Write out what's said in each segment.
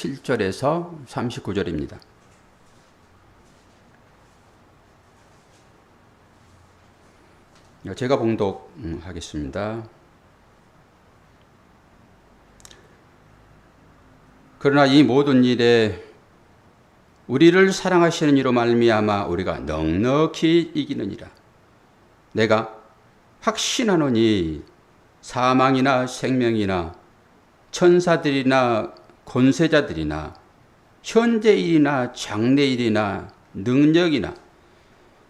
27절에서 39절입니다. 제가 봉독하겠습니다. 그러나 이 모든 일에 우리를 사랑하시는 이로 말미암아 우리가 넉넉히 이기느니라. 내가 확신하노니 사망이나 생명이나 천사들이나 권세자들이나 현재일이나 장래일이나 능력이나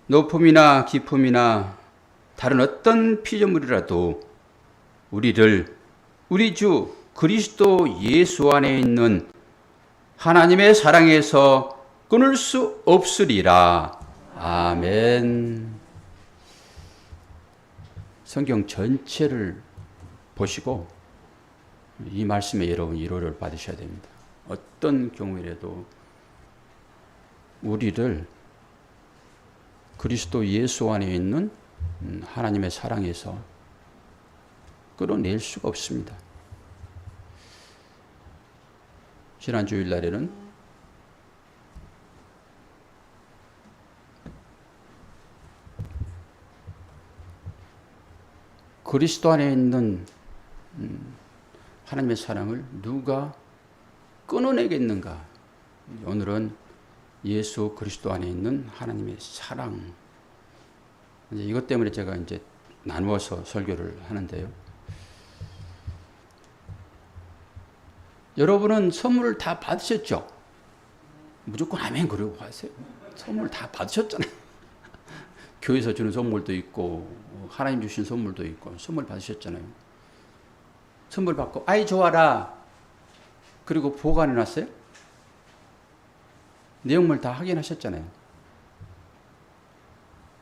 높음이나 깊음이나 다른 어떤 피조물이라도 우리를 우리 주 그리스도 예수 안에 있는 하나님의 사랑에서 끊을 수 없으리라. 아멘. 성경 전체를 보시고 이 말씀에 여러분 위로를 받으셔야 됩니다. 어떤 경우에라도 우리를 그리스도 예수 안에 있는 하나님의 사랑에서 끌어낼 수가 없습니다. 지난 주일날에는 그리스도 안에 있는 하나님의 사랑을 누가 끊어내겠는가? 오늘은 예수 그리스도 안에 있는 하나님의 사랑. 이제 이것 때문에 제가 이제 나누어서 설교를 하는데요. 여러분은 선물을 다 받으셨죠? 무조건 아멘 그러고 하세요. 선물 다 받으셨잖아요. 교회에서 주는 선물도 있고 하나님 주신 선물도 있고 선물 받으셨잖아요. 선물 받고 아이 좋아라 그리고 보관해 놨어요. 내용물 다 확인하셨잖아요.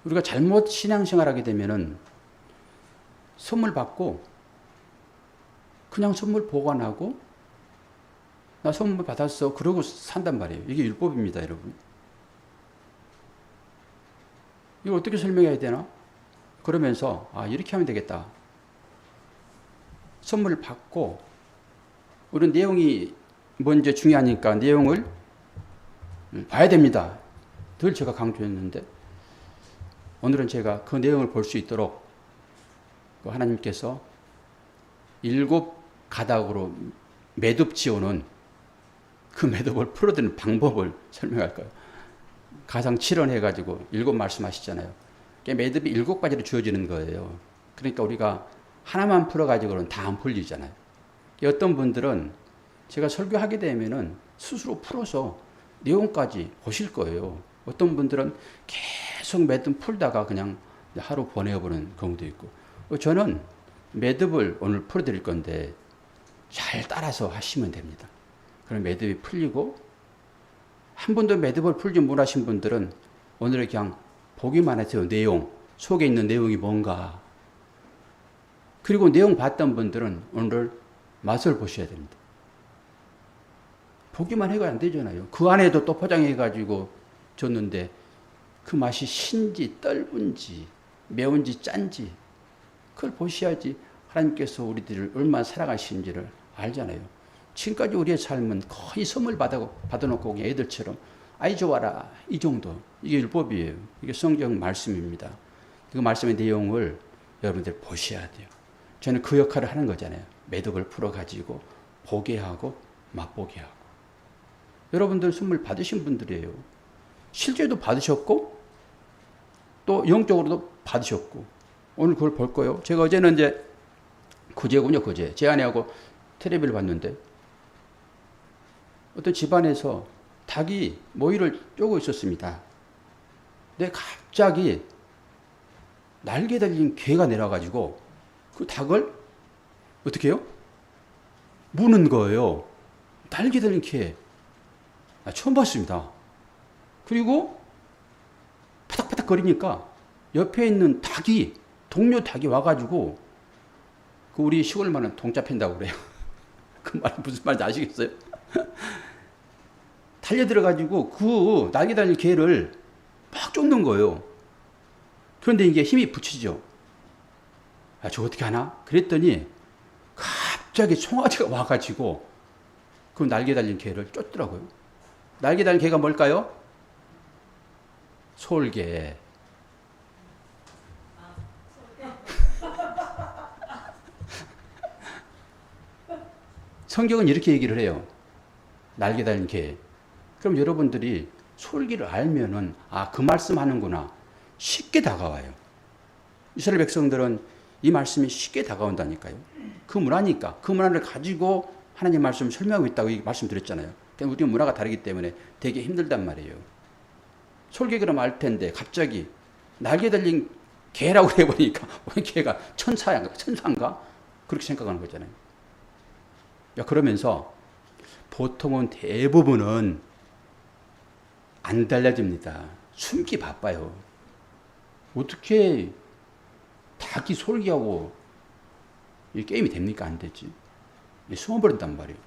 우리가 잘못 신앙생활하게 되면은 선물 받고 그냥 선물 보관하고 나 선물 받았어 그러고 산단 말이에요. 이게 율법입니다, 여러분. 이거 어떻게 설명해야 되나? 그러면서 이렇게 하면 되겠다. 선물을 받고 우리 내용이 먼저 중요하니까 내용을 봐야 됩니다. 늘 제가 강조했는데 오늘은 제가 그 내용을 볼 수 있도록 하나님께서 7 가닥으로 매듭 지어놓은 그 매듭을 풀어드는 방법을 설명할 거예요. 가상 7원 해가지고 7 말씀하시잖아요. 매듭이 7가지로 주어지는 거예요. 그러니까 우리가 하나만 풀어가지고는 다 안 풀리잖아요. 어떤 분들은 제가 설교하게 되면은 스스로 풀어서 내용까지 보실 거예요. 어떤 분들은 계속 매듭 풀다가 그냥 하루 보내버리는 경우도 있고, 저는 매듭을 오늘 풀어드릴 건데 잘 따라서 하시면 됩니다. 그럼 매듭이 풀리고, 한 번도 매듭을 풀지 못하신 분들은 오늘 그냥 보기만 하세요. 내용, 속에 있는 내용이 뭔가. 그리고 내용 봤던 분들은 오늘 맛을 보셔야 됩니다. 보기만 해가 안 되잖아요. 그 안에도 또 포장해가지고 줬는데 그 맛이 신지 떫은지 매운지 짠지 그걸 보셔야지 하나님께서 우리들을 얼마나 사랑하시는지를 알잖아요. 지금까지 우리의 삶은 거의 선물 받아놓고 그냥 애들처럼 아이 좋아라 이 정도. 이게 율법이에요. 이게 성경 말씀입니다. 그 말씀의 내용을 여러분들 보셔야 돼요. 저는 그 역할을 하는 거잖아요. 매듭을 풀어가지고 보게 하고 맛보게 하고. 여러분들 선물 받으신 분들이에요. 실제도 받으셨고 또 영적으로도 받으셨고 오늘 그걸 볼 거예요. 제가 어제는 이제 그제군요. 그제 제 아내하고 텔레비를 봤는데 어떤 집안에서 닭이 모이를 쪼고 있었습니다. 근데 갑자기 날개 달린 개가 내려가지고 그 닭을 어떻게 해요? 무는 거예요. 날개 달린 개. 처음 봤습니다. 그리고 파닥파닥 거리니까 옆에 있는 닭이, 동료 닭이 와가지고 그 우리 시골 말은 동 잡힌다고 그래요. 그 말이 무슨 말인지 아시겠어요? 달려들어가지고 그 날개 달린 개를 막 쫓는 거예요. 그런데 이게 힘이 붙이죠. 저 어떻게 하나? 그랬더니 갑자기 송아지가 와가지고 그 날개 달린 개를 쫓더라고요. 날개 달린 개가 뭘까요? 솔개. 성경은 이렇게 얘기를 해요. 날개 달린 개. 그럼 여러분들이 솔기를 알면은 그 말씀 하는구나. 쉽게 다가와요. 이스라엘 백성들은 이 말씀이 쉽게 다가온다니까요. 그 문화니까. 그 문화를 가지고 하나님 말씀을 설명하고 있다고 말씀드렸잖아요. 우리 문화가 다르기 때문에 되게 힘들단 말이에요. 솔개 그럼 알 텐데 갑자기 날개 달린 개라고 해보니까 개가 천사인가? 그렇게 생각하는 거잖아요. 그러면서 보통은 대부분은 안 달라집니다. 숨기 바빠요. 어떻게 닭이 솔기하고 이 게임이 됩니까? 안 되지. 숨어버린단 말이에요.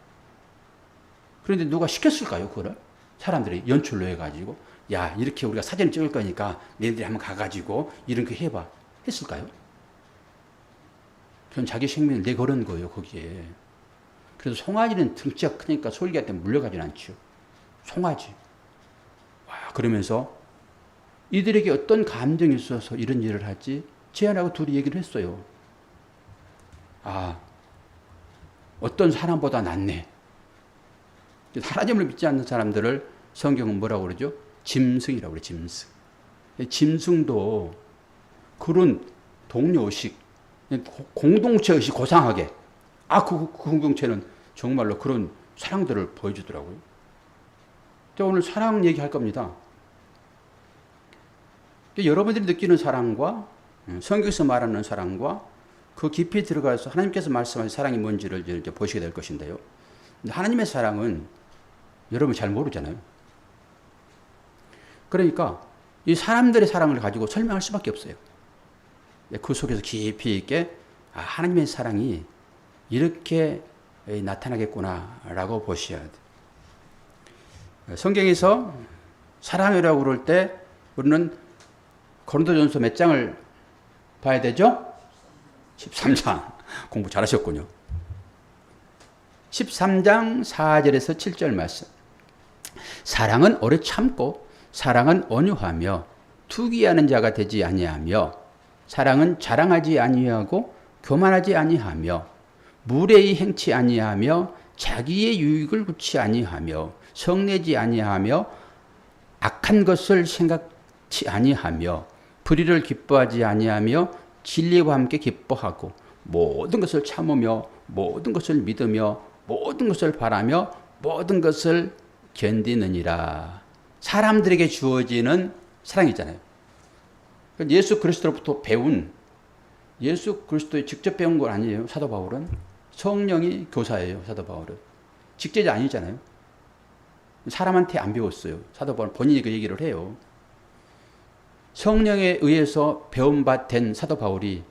그런데 누가 시켰을까요? 그거를? 사람들이 연출로 해가지고 야 이렇게 우리가 사진을 찍을 거니까 너희들이 한번 가가지고 이렇게 해봐. 했을까요? 그건 자기 생명을 내걸은 거예요. 거기에. 그래서 송아지는 등치가 크니까 솔기한테 물려가진 않죠. 송아지. 그러면서 이들에게 어떤 감정이 있어서 이런 일을 하지? 제안하고 둘이 얘기를 했어요. 어떤 사람보다 낫네. 하나님을 믿지 않는 사람들을 성경은 뭐라고 그러죠? 짐승이라고 그래요. 짐승. 짐승도 그런 동료의식, 공동체의식 고상하게 그 공동체는 정말로 그런 사랑들을 보여주더라고요. 제가 오늘 사랑 얘기할 겁니다. 여러분들이 느끼는 사랑과 성경에서 말하는 사랑과 그 깊이 들어가서 하나님께서 말씀하신 사랑이 뭔지를 이제 보시게 될 것인데요. 하나님의 사랑은 여러분 잘 모르잖아요. 그러니까 이 사람들의 사랑을 가지고 설명할 수밖에 없어요. 그 속에서 깊이 있게 하나님의 사랑이 이렇게 나타나겠구나라고 보셔야 돼요. 성경에서 사랑이라고 그럴 때 우리는 고린도전서 몇 장을 봐야 되죠? 13장. 공부 잘하셨군요. 13장 4절에서 7절 말씀. 사랑은 오래 참고 사랑은 온유하며 투기하는 자가 되지 아니하며 사랑은 자랑하지 아니하고 교만하지 아니하며 무례히 행치 아니하며 자기의 유익을 구치 아니하며 성내지 아니하며 악한 것을 생각치 아니하며 불의를 기뻐하지 아니하며 진리와 함께 기뻐하고 모든 것을 참으며 모든 것을 믿으며 모든 것을 바라며 모든 것을 견디느니라. 사람들에게 주어지는 사랑이잖아요. 예수 그리스도로부터 배운, 예수 그리스도에 직접 배운 건 아니에요. 사도 바울은 성령이 교사예요. 사도 바울은 직제자 아니잖아요. 사람한테 안 배웠어요. 사도 바울은 본인이 그 얘기를 해요. 성령에 의해서 배움바 된 사도 바울이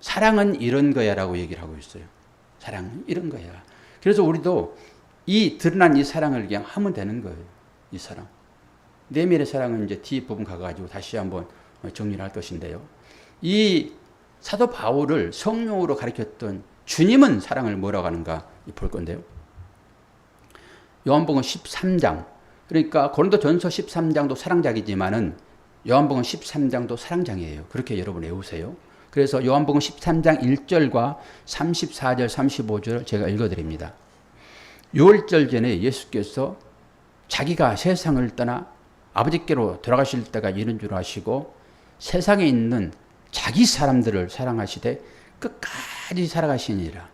사랑은 이런 거야 라고 얘기를 하고 있어요. 사랑은 이런 거야. 그래서 우리도 이 드러난 이 사랑을 그냥 하면 되는 거예요. 이 사랑. 내면의 사랑은 이제 뒷부분 가가지고 다시 한번 정리를 할 것인데요. 이 사도 바울을 성령으로 가르쳤던 주님은 사랑을 뭐라고 하는가 볼 건데요. 요한복음 13장. 그러니까 고린도전서 13장도 사랑장이지만은 요한복음 13장도 사랑장이에요. 그렇게 여러분 외우세요. 그래서 요한복음 13장 1절과 34절, 35절 제가 읽어드립니다. 6월절 전에 예수께서 자기가 세상을 떠나 아버지께로 돌아가실 때가 이른 줄 아시고 세상에 있는 자기 사람들을 사랑하시되 끝까지 살아가시니라.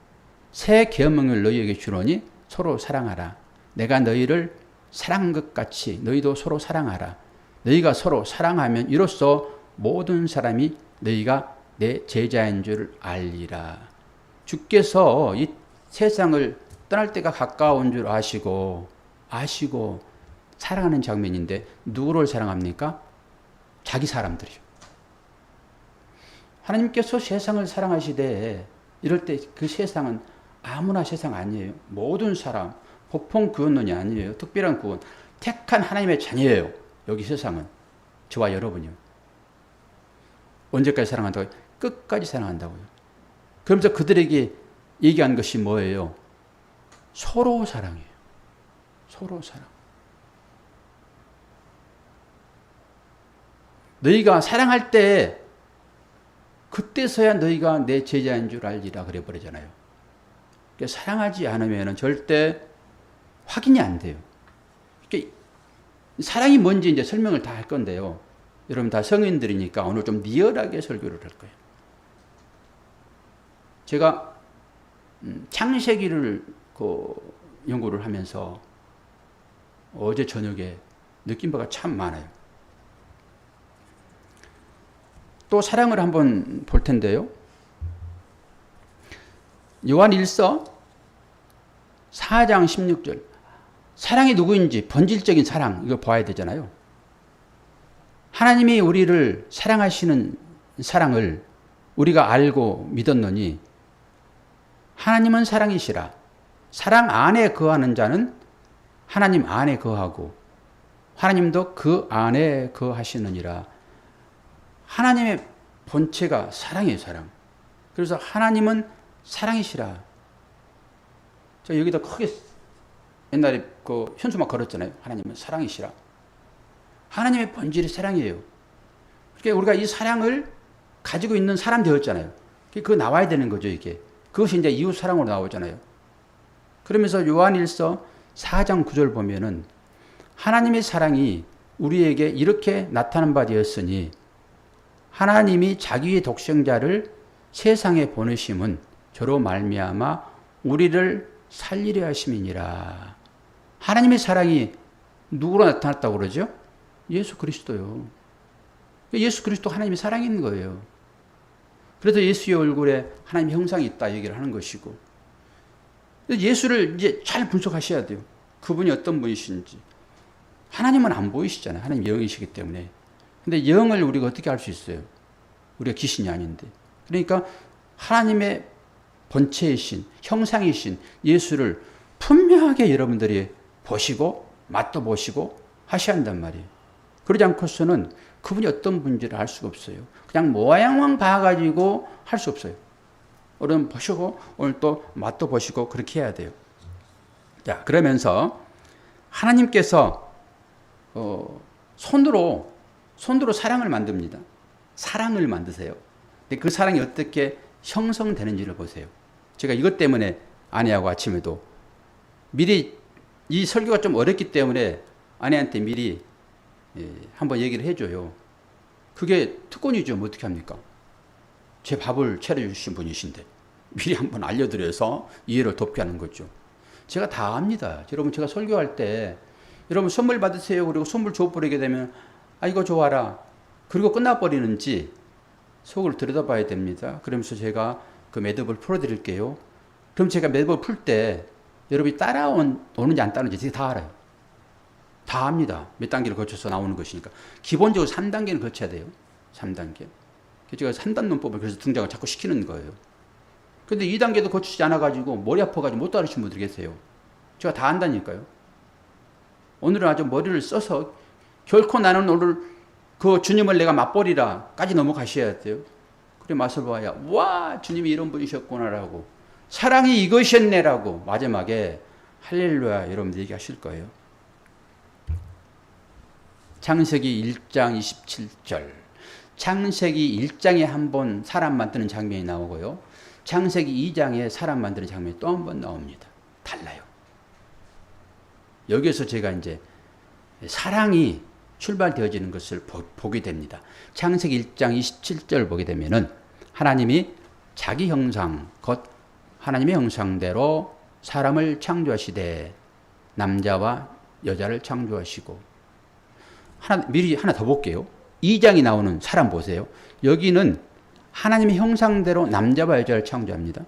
새 계명을 너희에게 주노니 서로 사랑하라. 내가 너희를 사랑한 것 같이 너희도 서로 사랑하라. 너희가 서로 사랑하면 이로써 모든 사람이 너희가 내 제자인 줄 알리라. 주께서 이 세상을 떠날 때가 가까운 줄 아시고 사랑하는 장면인데 누구를 사랑합니까? 자기 사람들이요. 하나님께서 세상을 사랑하시되 이럴 때 그 세상은 아무나 세상 아니에요. 모든 사람, 보통 구원론이 아니에요. 특별한 구원. 택한 하나님의 자녀예요. 여기 세상은. 저와 여러분이요. 언제까지 사랑한다고요? 끝까지 사랑한다고요. 그러면서 그들에게 얘기한 것이 뭐예요? 서로 사랑해요. 서로 사랑. 너희가 사랑할 때 그때서야 너희가 내 제자인 줄 알리라 그래 버리잖아요. 그러니까 사랑하지 않으면 절대 확인이 안 돼요. 그러니까 사랑이 뭔지 이제 설명을 다 할 건데요. 여러분 다 성인들이니까 오늘 좀 리얼하게 설교를 할 거예요. 제가 창세기를 연구를 하면서 어제 저녁에 느낀 바가 참 많아요. 또 사랑을 한번 볼 텐데요. 요한 1서 4장 16절. 사랑이 누구인지 본질적인 사랑 이걸 봐야 되잖아요. 하나님이 우리를 사랑하시는 사랑을 우리가 알고 믿었노니 하나님은 사랑이시라. 사랑 안에 거하는 자는 하나님 안에 거하고 하나님도 그 안에 거하시느니라. 하나님의 본체가 사랑이에요, 사랑. 그래서 하나님은 사랑이시라. 저 여기다 크게 옛날에 그 현수막 걸었잖아요. 하나님은 사랑이시라. 하나님의 본질이 사랑이에요. 그러니까 우리가 이 사랑을 가지고 있는 사람 되었잖아요. 그거 나와야 되는 거죠, 이게. 그것이 이제 이웃 사랑으로 나오잖아요. 그러면서 요한일서 4장 9절 보면은 하나님의 사랑이 우리에게 이렇게 나타난 바 되었으니 하나님이 자기의 독생자를 세상에 보내심은 저로 말미암아 우리를 살리려 하심이니라. 하나님의 사랑이 누구로 나타났다고 그러죠? 예수 그리스도요. 예수 그리스도 하나님의 사랑이 있는 거예요. 그래서 예수의 얼굴에 하나님의 형상이 있다 얘기를 하는 것이고, 예수를 이제 잘 분석하셔야 돼요. 그분이 어떤 분이신지. 하나님은 안 보이시잖아요. 하나님 영이시기 때문에. 근데 영을 우리가 어떻게 알 수 있어요? 우리가 귀신이 아닌데. 그러니까 하나님의 본체이신, 형상이신 예수를 분명하게 여러분들이 보시고 맛도 보시고 하셔야 한단 말이에요. 그러지 않고서는 그분이 어떤 분인지를 알 수가 없어요. 그냥 모양만 봐가지고 할 수 없어요. 오늘 보시고 오늘 또 맛도 보시고 그렇게 해야 돼요. 자, 그러면서 하나님께서 손으로 사랑을 만듭니다. 사랑을 만드세요. 근데 그 사랑이 어떻게 형성되는지를 보세요. 제가 이것 때문에 아내하고 아침에도 미리 이 설교가 좀 어렵기 때문에 아내한테 미리 한번 얘기를 해줘요. 그게 특권이죠. 뭐 어떻게 합니까? 제 밥을 차려주신 분이신데 미리 한번 알려드려서 이해를 돕게 하는 거죠. 제가 다 압니다. 여러분 제가 설교할 때 여러분 선물 받으세요. 그리고 선물 줘버리게 되면 아 이거 좋아라. 그리고 끝나버리는지 속을 들여다봐야 됩니다. 그러면서 제가 그 매듭을 풀어드릴게요. 그럼 제가 매듭을 풀 때 여러분이 따라오는지 안 따라오는지 제가 다 알아요. 다 압니다. 몇 단계를 거쳐서 나오는 것이니까. 기본적으로 3단계는 거쳐야 돼요. 3단계. 제가 3단 논법을 그래서 등장을 자꾸 시키는 거예요. 근데 2단계도 거치지 않아가지고 머리 아파가지고 못 따르신 분들이 계세요. 제가 다 안다니까요. 오늘은 아주 머리를 써서 결코 나는 오늘 그 주님을 내가 맛보리라까지 넘어가셔야 돼요. 그래 맛을 봐야 와 주님이 이런 분이셨구나라고 사랑이 이것이었네라고 마지막에 할렐루야 여러분들 얘기하실 거예요. 창세기 1장 27절. 창세기 1장에 한 번 사람 만드는 장면이 나오고요. 창세기 2장에 사람 만드는 장면이 또 한 번 나옵니다. 달라요. 여기에서 제가 이제 사랑이 출발되어지는 것을 보게 됩니다. 창세기 1장 27절 보게 되면은 하나님이 자기 형상, 곧 하나님의 형상대로 사람을 창조하시되 남자와 여자를 창조하시고 미리 하나 더 볼게요. 2장이 나오는 사람 보세요. 여기는 하나님의 형상대로 남자와 여자를 창조합니다.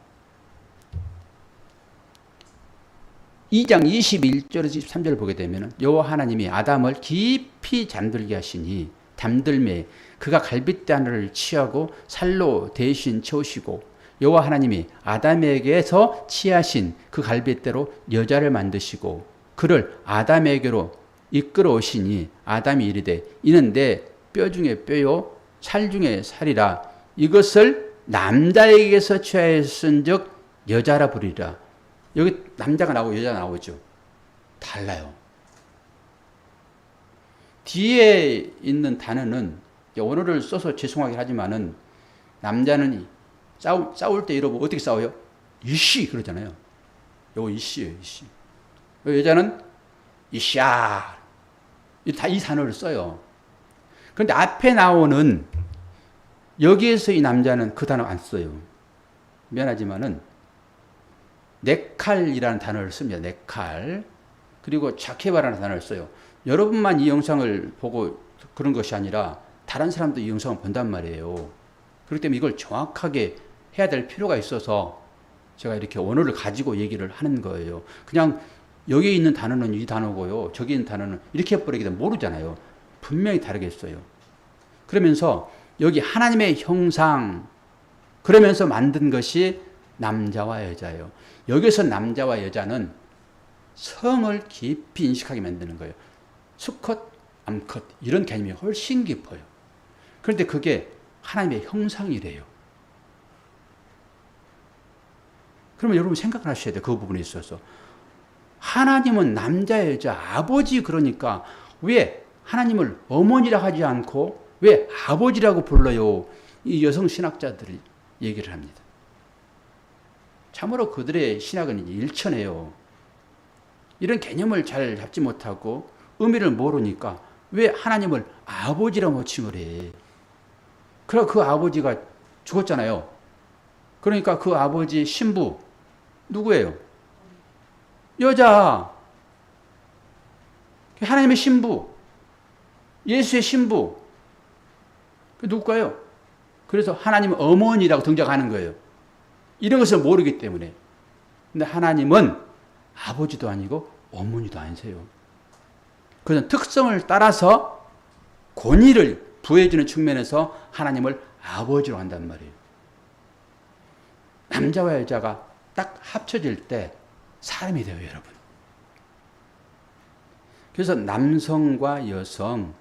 2장 21절에서 23절을 보게 되면 여호와 하나님이 아담을 깊이 잠들게 하시니 잠들매 그가 갈빗대 하나를 취하고 살로 대신 채우시고 여호와 하나님이 아담에게서 취하신 그 갈빗대로 여자를 만드시고 그를 아담에게로 이끌어 오시니 아담이 이르되 이는 내 뼈 중에 뼈요 살 중에 살이라 이것을 남자에게서 취하였은즉 여자라 부리라. 여기 남자가 나오고 여자가 나오죠. 달라요. 뒤에 있는 단어는 원어를 써서 죄송하긴 하지만은 남자는 싸울 때 이러고 어떻게 싸워요? 이씨 그러잖아요. 요거 이씨예요, 이씨. 여자는 이샤. 다 이 단어를 써요. 그런데 앞에 나오는 여기에서 이 남자는 그 단어 안 써요. 미안하지만은 네칼이라는 단어를 씁니다. 네칼. 그리고 자케바라는 단어를 써요. 여러분만 이 영상을 보고 그런 것이 아니라 다른 사람도 이 영상을 본단 말이에요. 그렇기 때문에 이걸 정확하게 해야 될 필요가 있어서 제가 이렇게 원어를 가지고 얘기를 하는 거예요. 그냥 여기 있는 단어는 이 단어고요. 저기 있는 단어는 이렇게 해버리게 되면 모르잖아요. 분명히 다르겠어요. 그러면서 여기 하나님의 형상 그러면서 만든 것이 남자와 여자예요. 여기서 남자와 여자는 성을 깊이 인식하게 만드는 거예요. 수컷, 암컷 이런 개념이 훨씬 깊어요. 그런데 그게 하나님의 형상이래요. 그러면 여러분 생각을 하셔야 돼요. 그 부분에 있어서. 하나님은 남자, 여자, 아버지 그러니까 왜 하나님을 어머니라 하지 않고 왜 아버지라고 불러요? 이 여성 신학자들이 얘기를 합니다. 참으로 그들의 신학은 일천해요. 이런 개념을 잘 잡지 못하고 의미를 모르니까 왜 하나님을 아버지라고 호칭을 해? 그럼 그 아버지가 죽었잖아요. 그러니까 그 아버지 신부 누구예요? 여자. 하나님의 신부. 예수의 신부. 누굴까요? 그래서 하나님 어머니라고 등장하는 거예요. 이런 것을 모르기 때문에. 근데 하나님은 아버지도 아니고 어머니도 아니세요. 그런 특성을 따라서 권위를 부여해주는 측면에서 하나님을 아버지로 한단 말이에요. 남자와 여자가 딱 합쳐질 때 사람이 돼요, 여러분. 그래서 남성과 여성,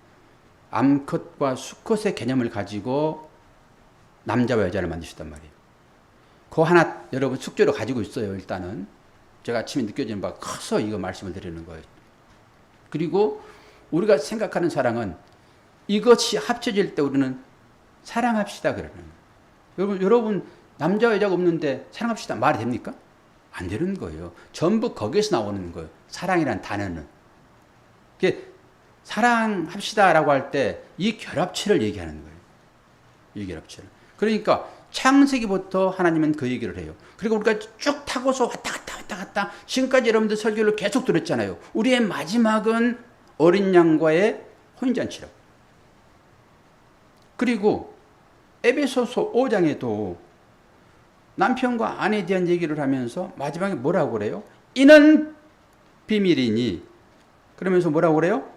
암컷과 수컷의 개념을 가지고 남자와 여자를 만드셨단 말이에요. 그 하나 여러분 숙제로 가지고 있어요. 일단은 제가 아침에 느껴지는 바가 커서 이거 말씀을 드리는 거예요. 그리고 우리가 생각하는 사랑은 이것이 합쳐질 때 우리는 사랑합시다 그러는 거예요. 여러분 남자와 여자가 없는데 사랑합시다 말이 됩니까? 안 되는 거예요. 전부 거기에서 나오는 거예요. 사랑이라는 단어는. 사랑합시다라고 할 때 이 결합체를 얘기하는 거예요. 이 결합체를. 그러니까 창세기부터 하나님은 그 얘기를 해요. 그리고 우리가 쭉 타고서 왔다 갔다 지금까지 여러분들 설교를 계속 들었잖아요. 우리의 마지막은 어린 양과의 혼인잔치라고. 그리고 에베소서 5장에도 남편과 아내에 대한 얘기를 하면서 마지막에 뭐라고 그래요? 이는 비밀이니 그러면서 뭐라고 그래요?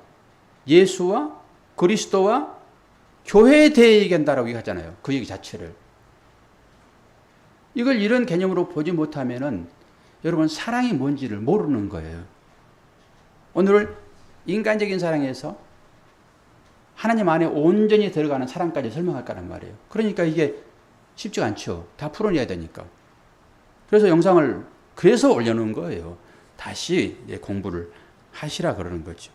예수와 그리스도와 교회에 대해 얘기한다라고 얘기하잖아요. 그 얘기 자체를. 이걸 이런 개념으로 보지 못하면은 여러분 사랑이 뭔지를 모르는 거예요. 오늘 인간적인 사랑에서 하나님 안에 온전히 들어가는 사랑까지 설명할 거란 말이에요. 그러니까 이게 쉽지가 않죠. 다 풀어내야 되니까. 그래서 영상을 그래서 올려놓은 거예요. 다시 공부를 하시라 그러는 거죠.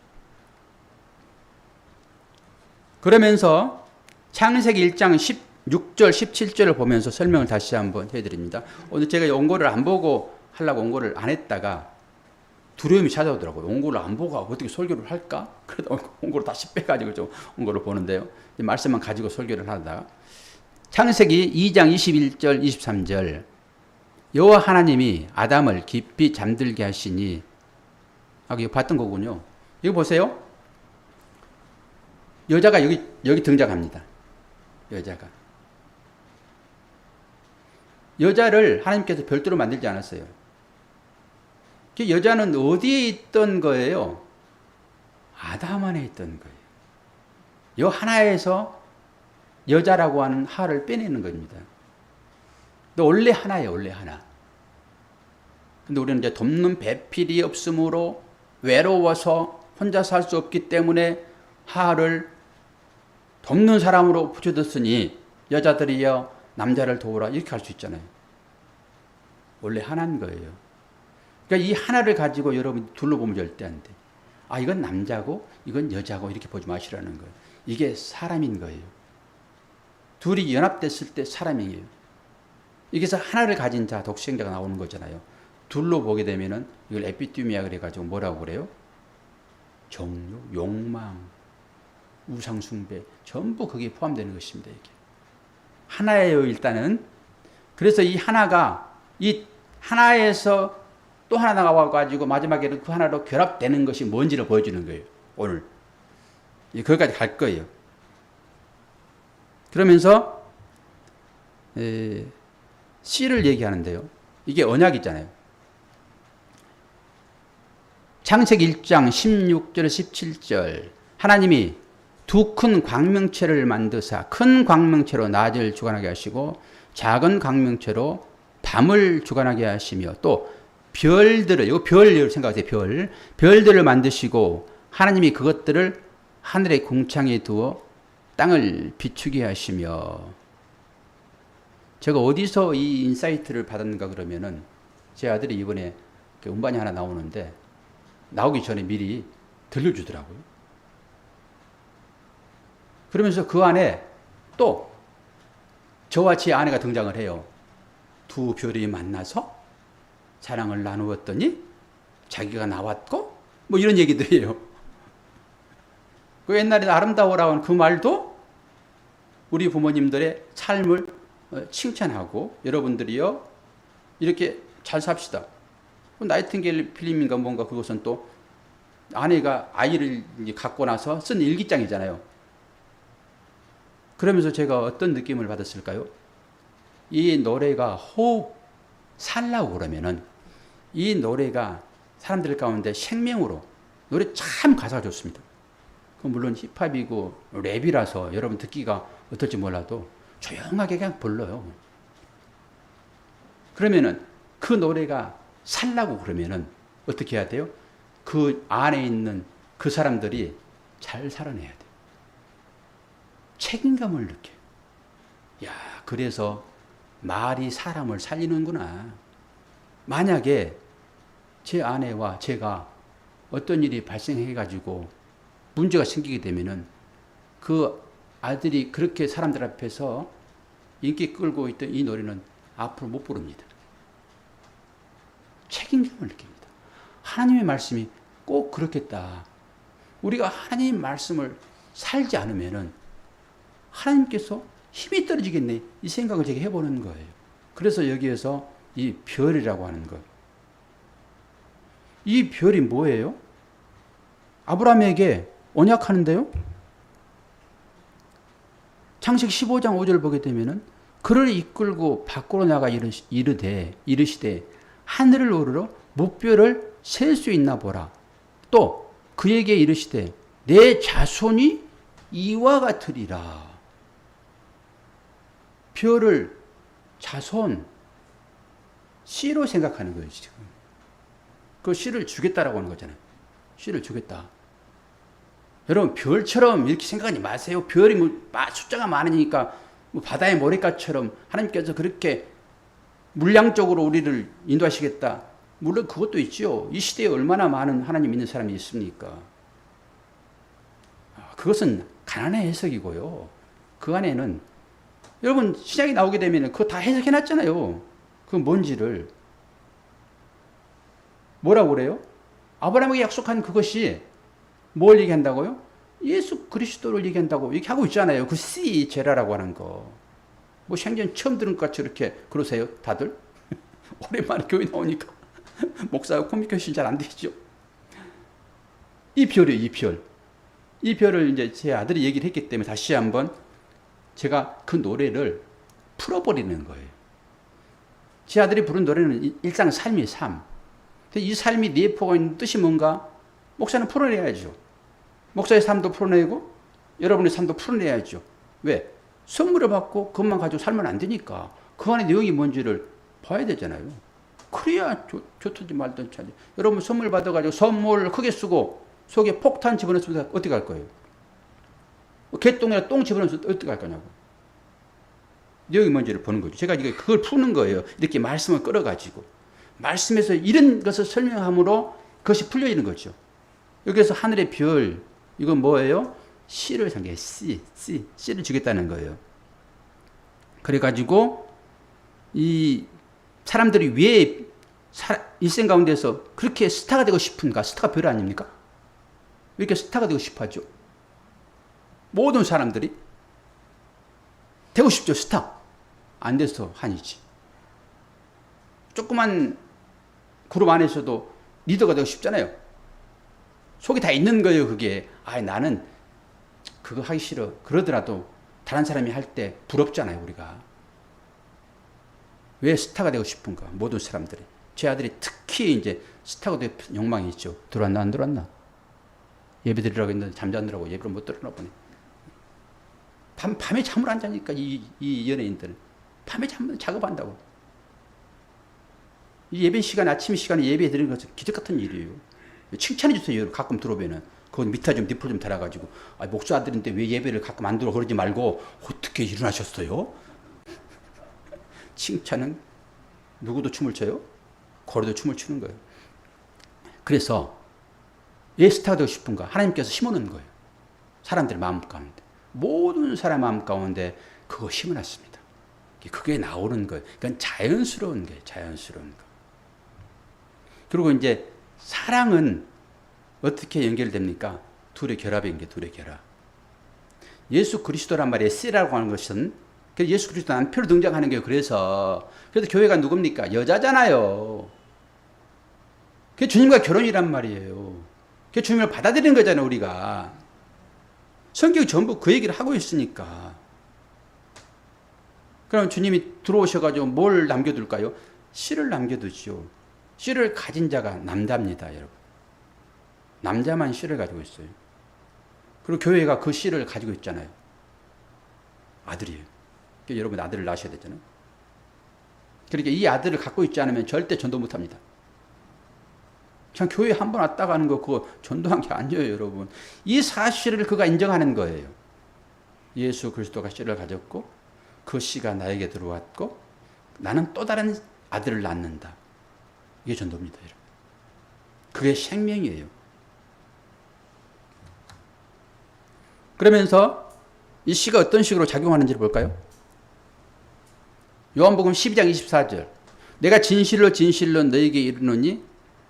그러면서 창세기 1장 16절, 17절을 보면서 설명을 다시 한번 해드립니다. 오늘 제가 원고를 안 보고 하려고 원고를 안 했다가 두려움이 찾아오더라고요. 원고를 안 보고 어떻게 설교를 할까? 그래도 원고를 다시 빼가지고 좀 원고를 보는데요. 말씀만 가지고 설교를 하다가 창세기 2장 21절, 23절 여호와 하나님이 아담을 깊이 잠들게 하시니 이거 봤던 거군요. 이거 보세요. 여자가 여기 등장합니다. 여자를 하나님께서 별도로 만들지 않았어요. 그 여자는 어디에 있던 거예요? 아담 안에 있던 거예요. 이 하나에서 여자라고 하는 하를 빼내는 겁니다. 근데 원래 하나예요, 원래 하나. 근데 우리는 이제 돕는 배필이 없으므로 외로워서 혼자 살 수 없기 때문에 하를 돕는 사람으로 붙여뒀으니 여자들이여 남자를 도우라 이렇게 할 수 있잖아요. 원래 하나인 거예요. 그러니까 이 하나를 가지고 여러분이 둘러보면 절대 안 돼. 아, 이건 남자고 이건 여자고 이렇게 보지 마시라는 거예요. 이게 사람인 거예요. 둘이 연합됐을 때 사람이에요. 여기서 하나를 가진 자, 독생자가 나오는 거잖아요. 둘로 보게 되면은 이걸 에피티미아 그래가지고 뭐라고 그래요? 정욕, 욕망, 우상숭배 전부 거기에 포함되는 것입니다. 이게 하나예요. 일단은 그래서 이 하나가 이 하나에서 또 하나 나와가지고 마지막에는 그 하나로 결합되는 것이 뭔지를 보여주는 거예요. 오늘 거기까지 갈 거예요. 그러면서 씨를 얘기하는데요. 이게 언약이잖아요. 창세기 1장 16절 17절 하나님이 두 큰 광명체를 만드사 큰 광명체로 낮을 주관하게 하시고 작은 광명체로 밤을 주관하게 하시며 또 별들을, 이거 별 생각하세요. 별들을 만드시고 하나님이 그것들을 하늘의 궁창에 두어 땅을 비추게 하시며. 제가 어디서 이 인사이트를 받았는가 그러면은 제 아들이 이번에 음반이 하나 나오는데 나오기 전에 미리 들려주더라고요. 그러면서 그 안에 또 저와 제 아내가 등장을 해요. 두 별이 만나서 사랑을 나누었더니 자기가 나왔고 뭐 이런 얘기들이에요. 그 옛날에 아름다워라고 하는 그 말도 우리 부모님들의 삶을 칭찬하고 여러분들이요 이렇게 잘 삽시다. 나이팅게일 필름인가 뭔가 그것은 또 아내가 아이를 갖고 나서 쓴 일기장이잖아요. 그러면서 제가 어떤 느낌을 받았을까요? 이 노래가 호흡 살라고 그러면은 이 노래가 사람들 가운데 생명으로 노래 참 가사가 좋습니다. 물론 힙합이고 랩이라서 여러분 듣기가 어떨지 몰라도 조용하게 그냥 불러요. 그러면은 그 노래가 살라고 그러면은 어떻게 해야 돼요? 그 안에 있는 그 사람들이 잘 살아내야 돼요. 책임감을 느껴요. 야, 그래서 말이 사람을 살리는구나. 만약에 제 아내와 제가 어떤 일이 발생해가지고 문제가 생기게 되면은 그 아들이 그렇게 사람들 앞에서 인기 끌고 있던 이 노래는 앞으로 못 부릅니다. 책임감을 느낍니다. 하나님의 말씀이 꼭 그렇겠다. 우리가 하나님 말씀을 살지 않으면은 하나님께서 힘이 떨어지겠네. 이 생각을 제가 해보는 거예요. 그래서 여기에서 이 별이라고 하는 것. 이 별이 뭐예요? 아브라함에게 언약하는데요. 창세기 15장 5절 보게 되면은 그를 이끌고 밖으로 나가 이르시되 하늘을 오르러 무별을 셀 수 있나 보라. 또 그에게 이르시되 내 자손이 이와 같으리라. 별을 자손 씨로 생각하는 거예요. 지금 그 씨를 주겠다라고 하는 거잖아요. 씨를 주겠다. 여러분 별처럼 이렇게 생각하지 마세요. 별이 숫자가 많으니까 바다의 모래가처럼 하나님께서 그렇게 물량적으로 우리를 인도하시겠다. 물론 그것도 있죠. 이 시대에 얼마나 많은 하나님 믿는 사람이 있습니까? 그것은 가난의 해석이고요. 그 안에는 여러분 시작이 나오게 되면 그거 다 해석해놨잖아요. 그 뭔지를. 뭐라고 그래요? 아브라함에게 약속한 그것이 뭘 얘기한다고요? 예수 그리스도를 얘기한다고 이렇게 하고 있잖아요. 그 씨 제라라고 하는 거. 뭐 생전 처음 들은 것 같이 이렇게 그러세요, 다들? 오랜만에 교회 나오니까 목사하고 커뮤니케이션 잘 안 되죠. 이 별이에요, 이 별. 이 별을 이제 제 아들이 얘기를 했기 때문에 다시 한번 제가 그 노래를 풀어버리는 거예요. 제 아들이 부른 노래는 일상 삶이 삶. 이 삶이 내포가 있는 뜻이 뭔가? 목사는 풀어내야죠. 목사의 삶도 풀어내고 여러분의 삶도 풀어내야죠. 왜? 선물을 받고 그것만 가지고 살면 안 되니까 그 안에 내용이 뭔지를 봐야 되잖아요. 그래야 좋든지 말든지 하지. 여러분 선물 받아가지고 선물 크게 쓰고 속에 폭탄 집어넣으면 어떻게 할 거예요? 개똥이나 똥 집어넣으면 어떻게 할 거냐고. 내용이 뭔지를 보는 거죠. 제가 이게 그걸 푸는 거예요. 이렇게 말씀을 끌어가지고. 말씀에서 이런 것을 설명함으로 그것이 풀려지는 거죠. 여기서 하늘의 별, 이건 뭐예요? 씨를 상게 씨를 주겠다는 거예요. 그래가지고 이 사람들이 왜 일생 가운데서 그렇게 스타가 되고 싶은가? 스타가 별 아닙니까? 왜 이렇게 스타가 되고 싶어 하죠? 모든 사람들이 되고 싶죠, 스타. 안 돼서 한이지. 조그만 그룹 안에서도 리더가 되고 싶잖아요. 속에 다 있는 거예요, 그게. 나는 그거 하기 싫어. 그러더라도 다른 사람이 할 때 부럽잖아요, 우리가. 왜 스타가 되고 싶은가? 모든 사람들이. 제 아들이 특히 이제 스타가 될 욕망이 있죠. 들어왔나, 안 들어왔나? 예배 드리라고 했는데 잠자느라고 예배를 못 들었나 보네. 밤에 잠을 안 자니까, 이 연예인들은. 밤에 작업한다고. 이 예배 시간, 아침 시간에 예배 드리는 것은 기적 같은 일이에요. 칭찬해 주세요. 가끔 들어오면은. 그건 밑에 좀 니플 좀 달아가지고. 목사 아들인데 왜 예배를 가끔 안 들어 그러지 말고 어떻게 일어나셨어요? 칭찬은 누구도 춤을 춰요? 고래도 춤을 추는 거예요. 그래서 왜 스타가 되고 싶은가? 하나님께서 심어놓은 거예요. 사람들의 마음 가운데. 모든 사람 마음 가운데 그거 심어놨습니다. 그게 나오는 거예요. 그건 자연스러운 거예요. 자연스러운 거. 그리고 이제 사랑은 어떻게 연결됩니까? 둘의 결합인 게 둘의 결합. 예수 그리스도란 말이에요. 씨라고 하는 것은 예수 그리스도 남편으로 등장하는 거예요. 그래서 교회가 누굽니까? 여자잖아요. 그게 주님과 결혼이란 말이에요. 그게 주님을 받아들이는 거잖아요, 우리가. 성경이 전부 그 얘기를 하고 있으니까. 그럼 주님이 들어오셔가지고 뭘 남겨둘까요? 씨를 남겨두죠. 씨를 가진 자가 남자입니다, 여러분. 남자만 씨를 가지고 있어요. 그리고 교회가 그 씨를 가지고 있잖아요. 아들이에요. 그러니까 여러분 아들을 낳으셔야 되잖아요. 그러니까 이 아들을 갖고 있지 않으면 절대 전도 못합니다. 그냥 교회 한 번 왔다 가는 거 그거 전도한 게 아니에요, 여러분. 이 사실을 그가 인정하는 거예요. 예수 그리스도가 씨를 가졌고 그 씨가 나에게 들어왔고 나는 또 다른 아들을 낳는다. 이게 전도입니다, 여러분. 그게 생명이에요. 그러면서 이 씨가 어떤 식으로 작용하는지를 볼까요? 요한복음 12장 24절. 내가 진실로 진실로 너에게 이르노니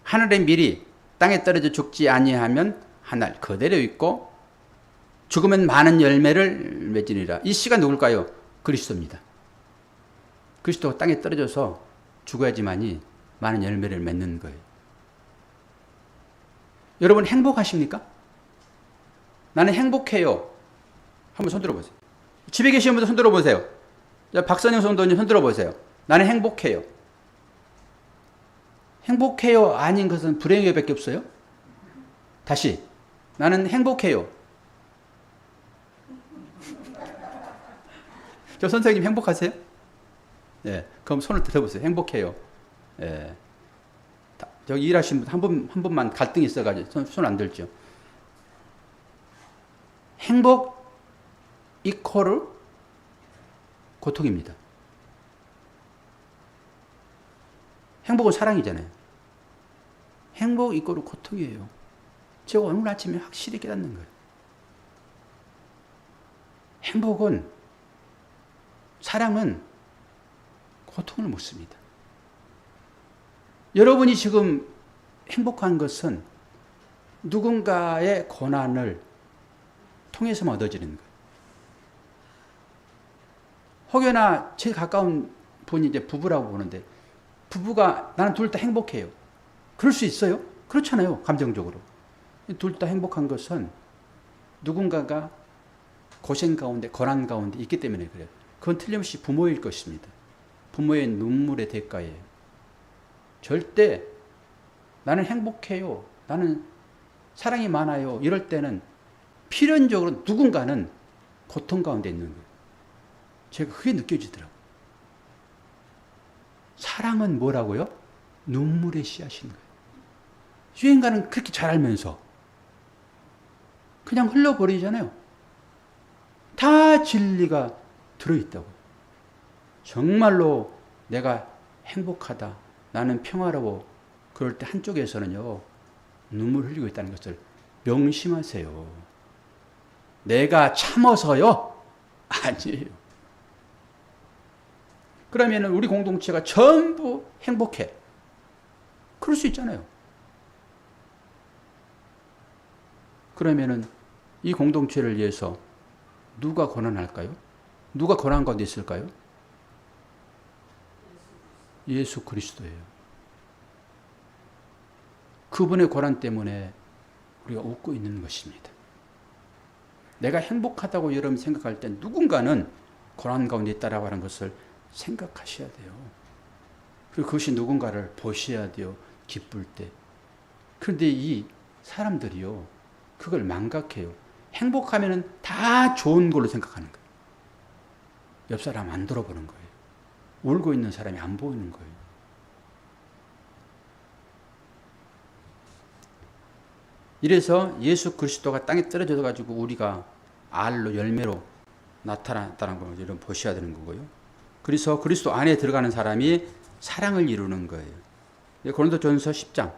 하늘의 밀이 땅에 떨어져 죽지 아니하면 하늘 그대로 있고 죽으면 많은 열매를 맺으리라. 이 씨가 누굴까요? 그리스도입니다. 그리스도가 땅에 떨어져서 죽어야지만이 많은 열매를 맺는 거예요. 여러분 행복하십니까? 나는 행복해요. 한번 손 들어보세요. 집에 계시는 분들 손 들어보세요. 박선영 성도님 손 들어보세요. 나는 행복해요. 행복해요 아닌 것은 불행해 밖에 없어요? 다시. 나는 행복해요. 저 선생님 행복하세요? 예. 그럼 손을 들어보세요. 행복해요. 예. 저기 일하시는 분 한 분만 갈등이 있어가지고 손 안 들죠. 행복 이퀄 고통입니다. 행복은 사랑이잖아요. 행복 이퀄 고통이에요. 제가 오늘 아침에 확실히 깨닫는 거예요. 행복은, 사랑은 고통을 못 씁니다. 여러분이 지금 행복한 것은 누군가의 고난을 통해서만 얻어지는 거예요. 혹여나 제일 가까운 분이 이제 부부라고 보는데, 부부가 나는 둘 다 행복해요. 그럴 수 있어요? 그렇잖아요, 감정적으로. 둘 다 행복한 것은 누군가가 고생 가운데, 고난 가운데 있기 때문에 그래요. 그건 틀림없이 부모일 것입니다. 부모의 눈물의 대가예요. 절대 나는 행복해요, 나는 사랑이 많아요, 이럴 때는 필연적으로 누군가는 고통 가운데 있는 거예요. 제가 그게 느껴지더라고요. 사랑은 뭐라고요? 눈물의 씨앗인 거예요. 유행가는 그렇게 잘 알면서 그냥 흘러버리잖아요. 다 진리가 들어있다고. 정말로 내가 행복하다, 나는 평화로워. 그럴 때 한쪽에서는요, 눈물 흘리고 있다는 것을 명심하세요. 내가 참아서요? 아니에요. 그러면 우리 공동체가 전부 행복해. 그럴 수 있잖아요. 그러면은 이 공동체를 위해서 누가 권한할까요? 누가 권한 가운데 있을까요? 예수 그리스도예요. 그분의 권한 때문에 우리가 웃고 있는 것입니다. 내가 행복하다고 여러분 생각할 때 누군가는 고난 가운데 있다라고 하는 것을 생각하셔야 돼요. 그리고 그것이 누군가를 보셔야 돼요. 기쁠 때. 그런데 이 사람들이요, 그걸 망각해요. 행복하면은 다 좋은 걸로 생각하는 거예요. 옆 사람 안 돌아보는 거예요. 울고 있는 사람이 안 보이는 거예요. 이래서 예수 그리스도가 땅에 떨어져 가지고 우리가 알로 열매로 나타났다는 걸 여러분 보셔야 되는 거고요. 그래서 그리스도 안에 들어가는 사람이 사랑을 이루는 거예요. 고린도전서 10장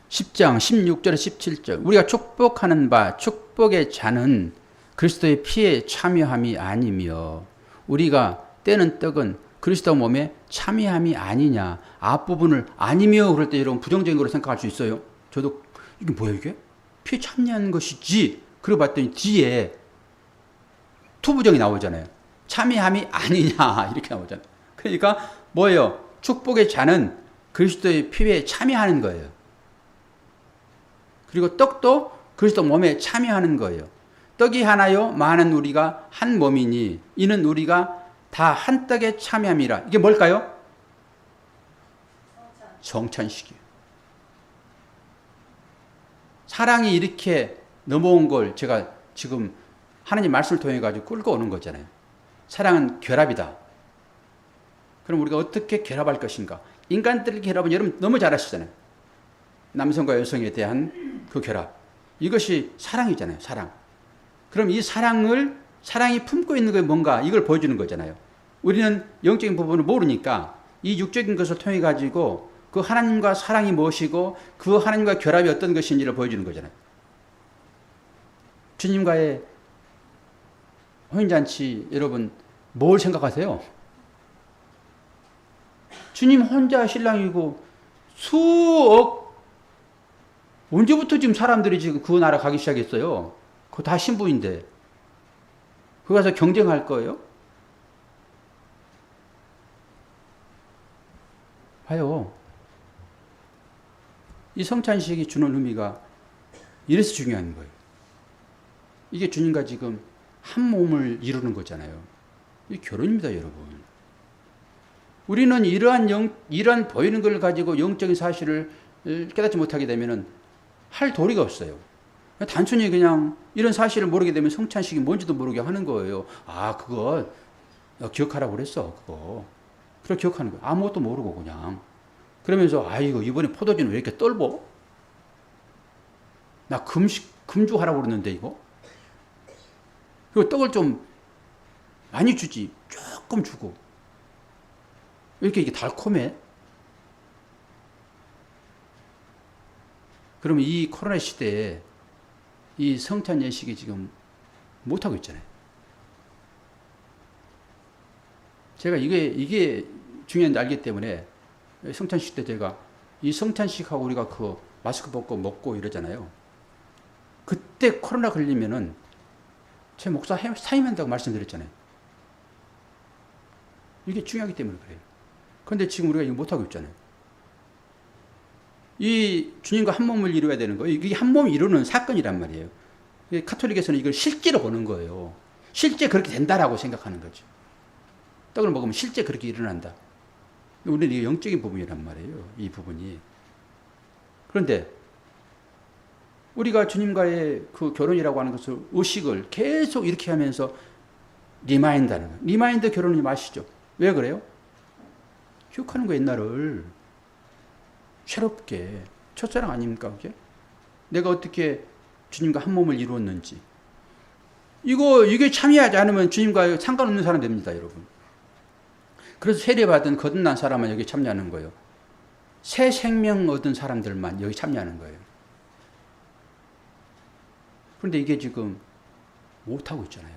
16절에 17절 우리가 축복하는 바 축복의 잔은 그리스도의 피에 참여함이 아니며 우리가 떼는 떡은 그리스도 몸에 참여함이 아니냐. 앞부분을 아니며 그럴 때 여러분 부정적인 걸로 생각할 수 있어요. 저도 이게 뭐야 이게? 피에 참여하는 것이지. 그러고 봤더니 뒤에 투부정이 나오잖아요. 참여함이 아니냐 이렇게 나오잖아요. 그러니까 뭐예요? 축복의 잔은 그리스도의 피에 참여하는 거예요. 그리고 떡도 그리스도 몸에 참여하는 거예요. 떡이 하나요 많은 우리가 한 몸이니 이는 우리가 다 한 떡에 참여함이라. 이게 뭘까요? 성찬식이에요. 사랑이 이렇게 넘어온 걸 제가 지금 하나님 말씀을 통해 가지고 끌고 오는 거잖아요. 사랑은 결합이다. 그럼 우리가 어떻게 결합할 것인가? 인간들의 결합은 여러분 너무 잘 아시잖아요. 남성과 여성에 대한 그 결합. 이것이 사랑이잖아요. 사랑. 그럼 이 사랑이 품고 있는 게 뭔가 이걸 보여주는 거잖아요. 우리는 영적인 부분을 모르니까 이 육적인 것을 통해 가지고 그 하나님과 사랑이 무엇이고 그 하나님과 결합이 어떤 것인지를 보여주는 거잖아요. 주님과의 혼인잔치 여러분 뭘 생각하세요? 주님 혼자 신랑이고 수억 언제부터 지금 사람들이 지금 그 나라 가기 시작했어요? 그거 다 신부인데 거기 가서 경쟁할 거예요? 봐요. 이 성찬식이 주는 의미가 이래서 중요한 거예요. 이게 주님과 지금 한 몸을 이루는 거잖아요. 이게 결혼입니다, 여러분. 우리는 이러한 보이는 걸 가지고 영적인 사실을 깨닫지 못하게 되면은 할 도리가 없어요. 단순히 그냥 이런 사실을 모르게 되면 성찬식이 뭔지도 모르게 하는 거예요. 아, 그거 기억하라고 그랬어, 그거. 그걸 기억하는 거예요. 아무것도 모르고 그냥. 그러면서 아이고 이번에 포도주는 왜 이렇게 떫어? 나 금주하라고 그랬는데 이거? 그리고 떡을 좀 많이 주지. 조금 주고. 왜 이렇게 이게 달콤해? 그러면 이 코로나 시대에 이 성찬 예식이 지금 못하고 있잖아요. 제가 이게 중요한지 알기 때문에 성찬식 때 제가 이 성찬식하고 우리가 그 마스크 벗고 먹고 이러잖아요. 그때 코로나 걸리면은 제 목사 사임한다고 말씀드렸잖아요. 이게 중요하기 때문에 그래요. 그런데 지금 우리가 이거 못하고 있잖아요. 이 주님과 한 몸을 이루어야 되는 거예요. 이게 한 몸을 이루는 사건이란 말이에요. 카톨릭에서는 이걸 실제로 보는 거예요. 실제 그렇게 된다라고 생각하는 거죠. 떡을 먹으면 실제 그렇게 일어난다. 우리는 이게 영적인 부분이란 말이에요. 이 부분이. 그런데 우리가 주님과의 그 결혼이라고 하는 것을 의식을 계속 이렇게 하면서 리마인드하는 거예요. 리마인드 결혼이 마시죠. 왜 그래요? 기억하는 거 옛날을 새롭게 첫사랑 아닙니까 그게? 내가 어떻게 주님과 한 몸을 이루었는지 이게 참여하지 않으면 주님과 상관없는 사람 됩니다 여러분. 그래서 세례받은 거듭난 사람은 여기 참여하는 거예요. 새 생명 얻은 사람들만 여기 참여하는 거예요. 그런데 이게 지금 못하고 있잖아요.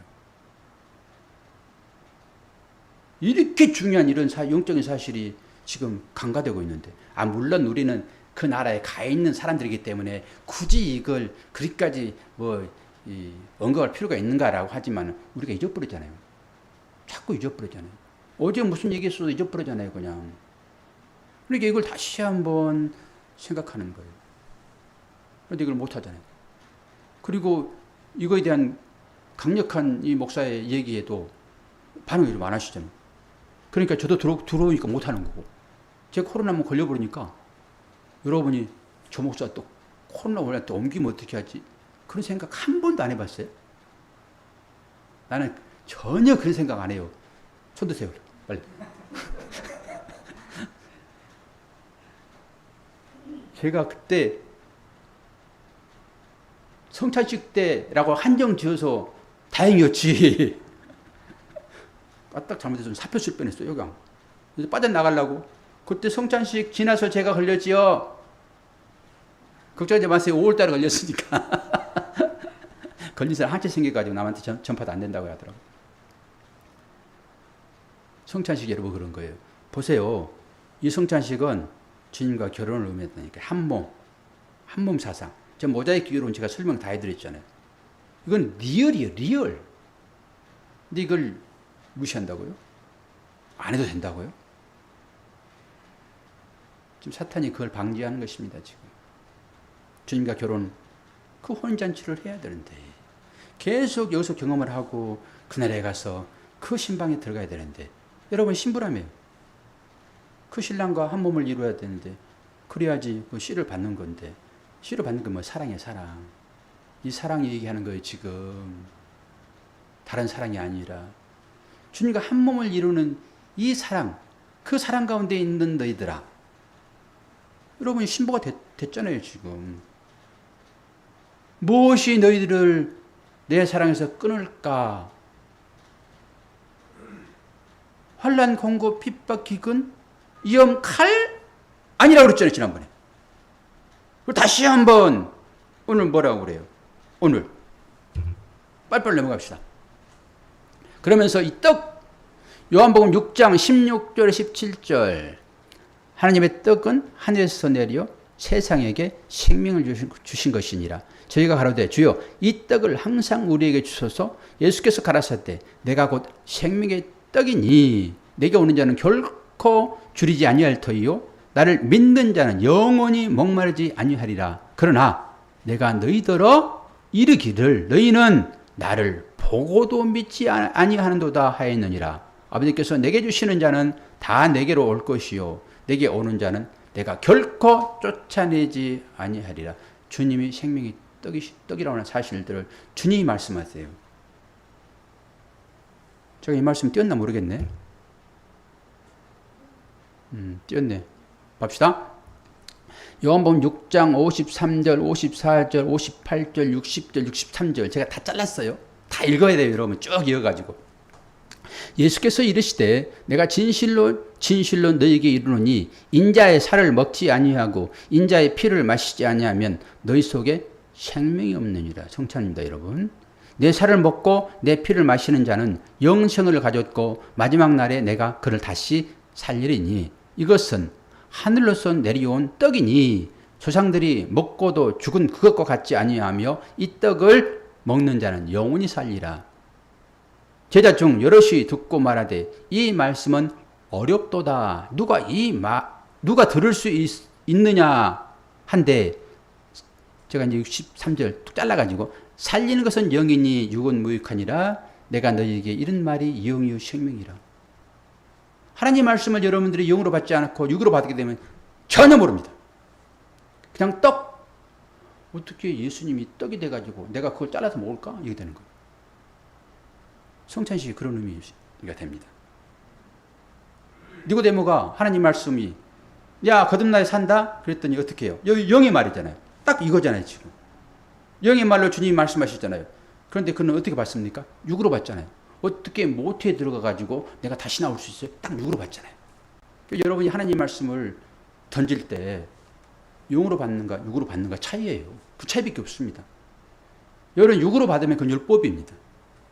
이렇게 중요한 이런 영적인 사실이 지금 간과되고 있는데, 물론 우리는 그 나라에 가 있는 사람들이기 때문에 굳이 이걸 그리까지 언급할 필요가 있는가라고 하지만 우리가 잊어버리잖아요. 자꾸 잊어버리잖아요. 어제 무슨 얘기했어도 잊어버리잖아요, 그냥. 그러니까 이걸 다시 한번 생각하는 거예요. 그런데 이걸 못 하잖아요. 그리고 이거에 대한 강력한 이 목사의 얘기에도 반응이 좀 안 하시잖아요. 그러니까 저도 들어오니까 못 하는 거고. 제가 코로나 한번 걸려버리니까 여러분이 저 목사 또 코로나 원래 또 옮기면 어떻게 하지? 그런 생각 한 번도 안 해봤어요? 나는 전혀 그런 생각 안 해요. 손 드세요, 빨리. 제가 그때 성찬식 때라고 한정 지어서 다행이었지. 까딱 잘못해서 사표 쓸 뻔했어요, 여기. 그래서 빠져나가려고. 그때 성찬식 지나서 제가 걸렸지요. 걱정하지 마세요. 5월달에 걸렸으니까. 걸린 사람 한치 생겨가지고 남한테 전파도 안 된다고 하더라고요. 성찬식 여러분 그런 거예요. 보세요. 이 성찬식은 주님과 결혼을 의미한다니까. 한 몸 사상. 저 모자이크 이론 제가 설명 다 해드렸잖아요. 이건 리얼이에요, 리얼. 근데 이걸 무시한다고요? 안 해도 된다고요? 지금 사탄이 그걸 방지하는 것입니다, 지금. 주님과 결혼, 그 혼인잔치를 해야 되는데, 계속 여기서 경험을 하고, 그날에 가서 그 신방에 들어가야 되는데, 여러분 신부라며요. 그 신랑과 한 몸을 이루어야 되는데, 그래야지 그 씨를 받는 건데, 씨를 받는 건 뭐 사랑이에요, 사랑. 이 사랑 얘기하는 거예요, 지금. 다른 사랑이 아니라. 주님과 한 몸을 이루는 이 사랑, 그 사랑 가운데 있는 너희들아. 여러분이 신부가 됐잖아요, 지금. 무엇이 너희들을 내 사랑에서 끊을까? 환난, 공고, 핍박, 기근, 위험, 칼? 아니라고 그랬잖아요, 지난번에. 그리고 다시 한번 오늘 뭐라고 그래요? 오늘 빨리빨리 넘어갑시다. 그러면서 이 떡, 요한복음 6장 16절 17절, 하나님의 떡은 하늘에서 내려 세상에게 생명을 주신 것이니라. 저희가 가로되 주여 이 떡을 항상 우리에게 주소서. 예수께서 가라사대 내가 곧 생명의 떡이니 내게 오는 자는 결코 줄이지 아니할 터이요 나를 믿는 자는 영원히 목마르지 아니하리라. 그러나 내가 너희더러 이르기를 너희는 나를 보고도 믿지 아니하는도다 하였느니라. 아버지께서 내게 주시는 자는 다 내게로 올 것이요 내게 오는 자는 내가 결코 쫓아내지 아니하리라. 주님이 생명의 떡이라고 하는 사실들을 주님이 말씀하세요. 제가 이 말씀 띄었나 모르겠네. 띄었네. 봅시다. 요한복음 6장 53절, 54절, 58절, 60절, 63절 제가 다 잘랐어요. 다 읽어야 돼요, 여러분. 쭉 이어가지고. 예수께서 이르시되 내가 진실로 진실로 너희에게 이르노니 인자의 살을 먹지 아니하고 인자의 피를 마시지 아니하면 너희 속에 생명이 없느니라. 성찬입니다, 여러분. 내 살을 먹고 내 피를 마시는 자는 영생을 가졌고 마지막 날에 내가 그를 다시 살리리니 이것은 하늘로서 내려온 떡이니 조상들이 먹고도 죽은 그것과 같지 아니하며 이 떡을 먹는 자는 영원히 살리라. 제자 중 여럿이 듣고 말하되 이 말씀은 어렵도다. 누가 들을 수 있느냐 한데 제가 이제 63절 툭 잘라가지고 살리는 것은 영이니 육은 무익하니라. 내가 너희에게 이런 말이 영이요 생명이라. 하나님 말씀을 여러분들이 영으로 받지 않고 육으로 받게 되면 전혀 모릅니다. 그냥 떡. 어떻게 예수님이 떡이 돼가지고 내가 그걸 잘라서 먹을까? 이게 되는 거예요. 성찬식이 그런 의미가 됩니다. 니고데모가 하나님 말씀이 야 거듭나게 산다? 그랬더니 어떻게 해요? 여기 영의 말이잖아요. 딱 이거잖아요, 지금. 영의 말로 주님이 말씀하셨잖아요. 그런데 그는 어떻게 받습니까? 육으로 받잖아요. 어떻게 모태에 들어가가지고 내가 다시 나올 수 있어요? 딱 육으로 받잖아요. 여러분이 하나님 말씀을 던질 때 영으로 받는가 육으로 받는가 차이예요. 그 차이밖에 없습니다. 여러분 육으로 받으면 그건 율법입니다.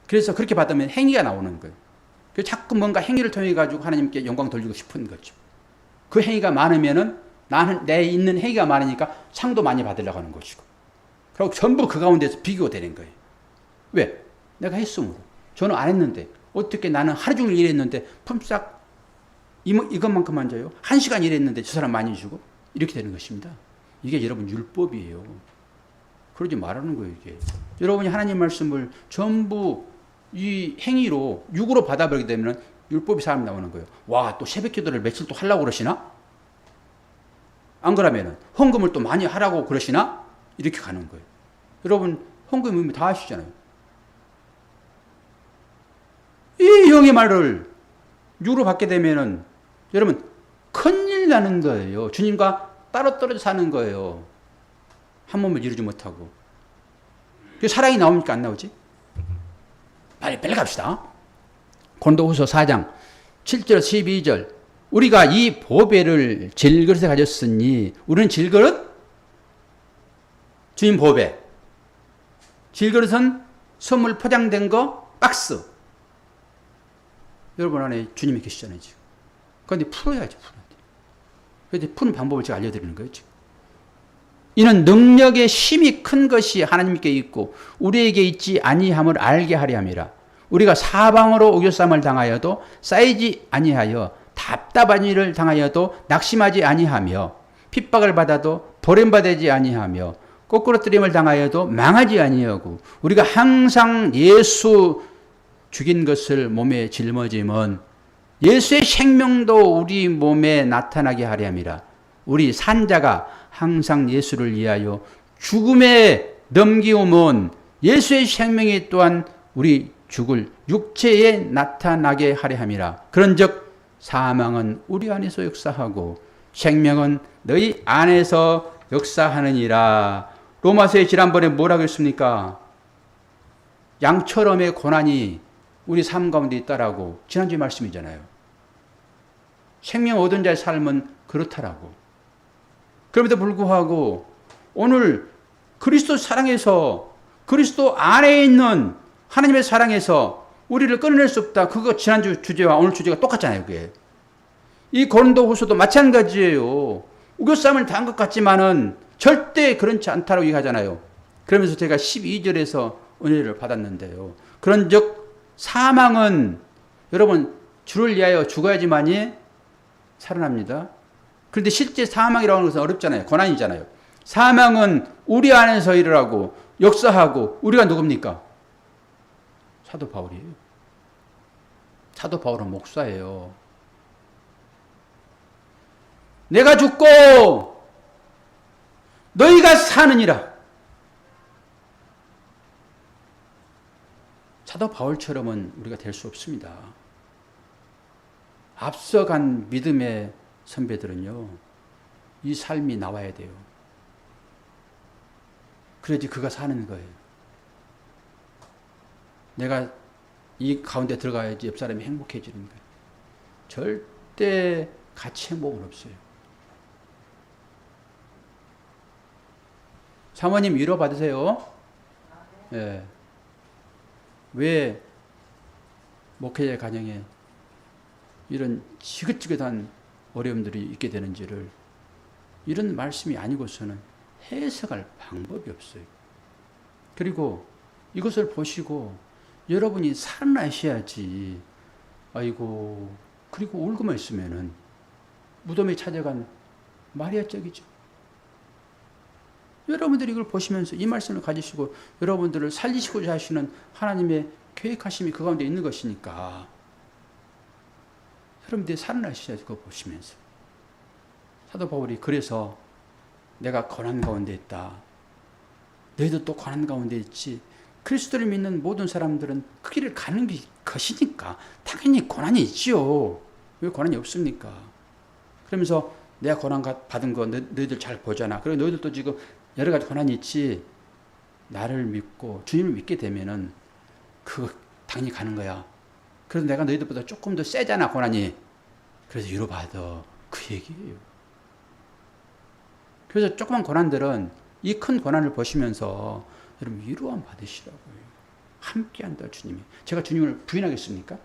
그래서 그렇게 받으면 행위가 나오는 거예요. 그래서 자꾸 뭔가 행위를 통해 가지고 하나님께 영광 돌리고 싶은 거죠. 그 행위가 많으면은 나는 내 있는 행위가 많으니까 상도 많이 받으려고 하는 것이고, 그리고 전부 그 가운데서 비교되는 거예요. 왜? 내가 했으므로. 저는 안 했는데 어떻게 나는 하루 종일 일했는데 품삯 이것만큼만 줘요? 1시간 일했는데 저 사람 많이 주고 이렇게 되는 것입니다. 이게 여러분 율법이에요. 그러지 말라는 거예요. 이게 여러분이 하나님 말씀을 전부 이 행위로 육으로 받아버리게 되면 율법이 사람 나오는 거예요. 와, 또 새벽 기도를 며칠 또 하려고 그러시나? 안 그러면은 헌금을 또 많이 하라고 그러시나? 이렇게 가는 거예요. 여러분 헌금이면 다 하시잖아요. 이 형의 말을 육으로 받게 되면은 여러분 큰일 나는 거예요. 주님과 따로 떨어져 사는 거예요. 한 몸을 이루지 못하고. 사랑이 나옵니까? 안 나오지? 빨리 갑시다. 고린도후서 4장 7절 12절. 우리가 이 보배를 질그릇에 가졌으니, 우리는 질그릇? 주님 보배. 질그릇은 선물 포장된 거 박스. 여러분 안에 주님이 계시잖아요, 지금. 그런데 풀어야지, 그런데 푸는 방법을 제가 알려드리는 거예요, 지금. 이는 능력의 힘이 큰 것이 하나님께 있고 우리에게 있지 아니함을 알게 하려 함이라. 우리가 사방으로 오교쌈을 당하여도 쌓이지 아니하여, 답답한 일을 당하여도 낙심하지 아니하며, 핍박을 받아도 버림받지 아니하며, 거꾸러뜨림을 당하여도 망하지 아니하고, 우리가 항상 예수 죽인 것을 몸에 짊어짐은 예수의 생명도 우리 몸에 나타나게 하려 함이라. 우리 산자가 항상 예수를 위하여 죽음에 넘기움은 예수의 생명이 또한 우리 죽을 육체에 나타나게 하려 함이라. 그런즉 사망은 우리 안에서 역사하고 생명은 너희 안에서 역사하느니라. 로마서에 지난번에 뭐라고 했습니까? 양처럼의 고난이 우리 삶 가운데 있다라고 지난주에 말씀이잖아요. 생명 얻은 자의 삶은 그렇다라고. 그럼에도 불구하고 오늘 그리스도 사랑에서, 그리스도 안에 있는 하나님의 사랑에서 우리를 끊어낼 수 없다. 그거 지난주 주제와 오늘 주제가 똑같잖아요. 그게. 이 고린도후서도 마찬가지예요. 우겨쌈을 당한 것 같지만은 절대 그렇지 않다라고 얘기하잖아요. 그러면서 제가 12절에서 은혜를 받았는데요. 그런즉 사망은 여러분 주를 위하여 죽어야지만이 살아납니다. 그런데 실제 사망이라고 하는 것은 어렵잖아요. 고난이잖아요. 사망은 우리 안에서 일어나고 역사하고, 우리가 누굽니까? 사도 바울이에요. 사도 바울은 목사예요. 내가 죽고 너희가 사느니라. 사도 바울처럼은 우리가 될 수 없습니다. 앞서간 믿음의 선배들은요, 이 삶이 나와야 돼요. 그래야지 그가 사는 거예요. 내가 이 가운데 들어가야지 옆 사람이 행복해지는 거예요. 절대 같이 행복은 없어요. 사모님 위로 받으세요. 예. 왜 목회자 가정에 이런 지긋지긋한 어려움들이 있게 되는지를, 이런 말씀이 아니고서는 해석할 방법이 없어요. 그리고 이것을 보시고 여러분이 살아나셔야지. 아이고, 그리고 울고만 있으면은 무덤에 찾아간 마리아 쪽이죠. 여러분들이 이걸 보시면서 이 말씀을 가지시고 여러분들을 살리시고자 하시는 하나님의 계획하심이 그 가운데 있는 것이니까 여러분들이 살아나셔야지. 그거 보시면서. 사도 바울이 그래서 내가 고난 가운데 있다. 너희도 또 고난 가운데 있지. 그리스도를 믿는 모든 사람들은 그 길을 가는 것이니까 당연히 고난이 있지요. 왜 고난이 없습니까? 그러면서 내가 고난 받은 거 너희들 잘 보잖아. 그리고 너희들도 지금 여러 가지 고난이 있지. 나를 믿고 주님을 믿게 되면은 그 당연히 가는 거야. 그래서 내가 너희들보다 조금 더 세잖아, 고난이. 그래서 위로받아. 그 얘기예요. 그래서 조그만 고난들은 이 큰 고난을 보시면서 여러분 위로함 받으시라고요. 함께한다, 주님이. 제가 주님을 부인하겠습니까?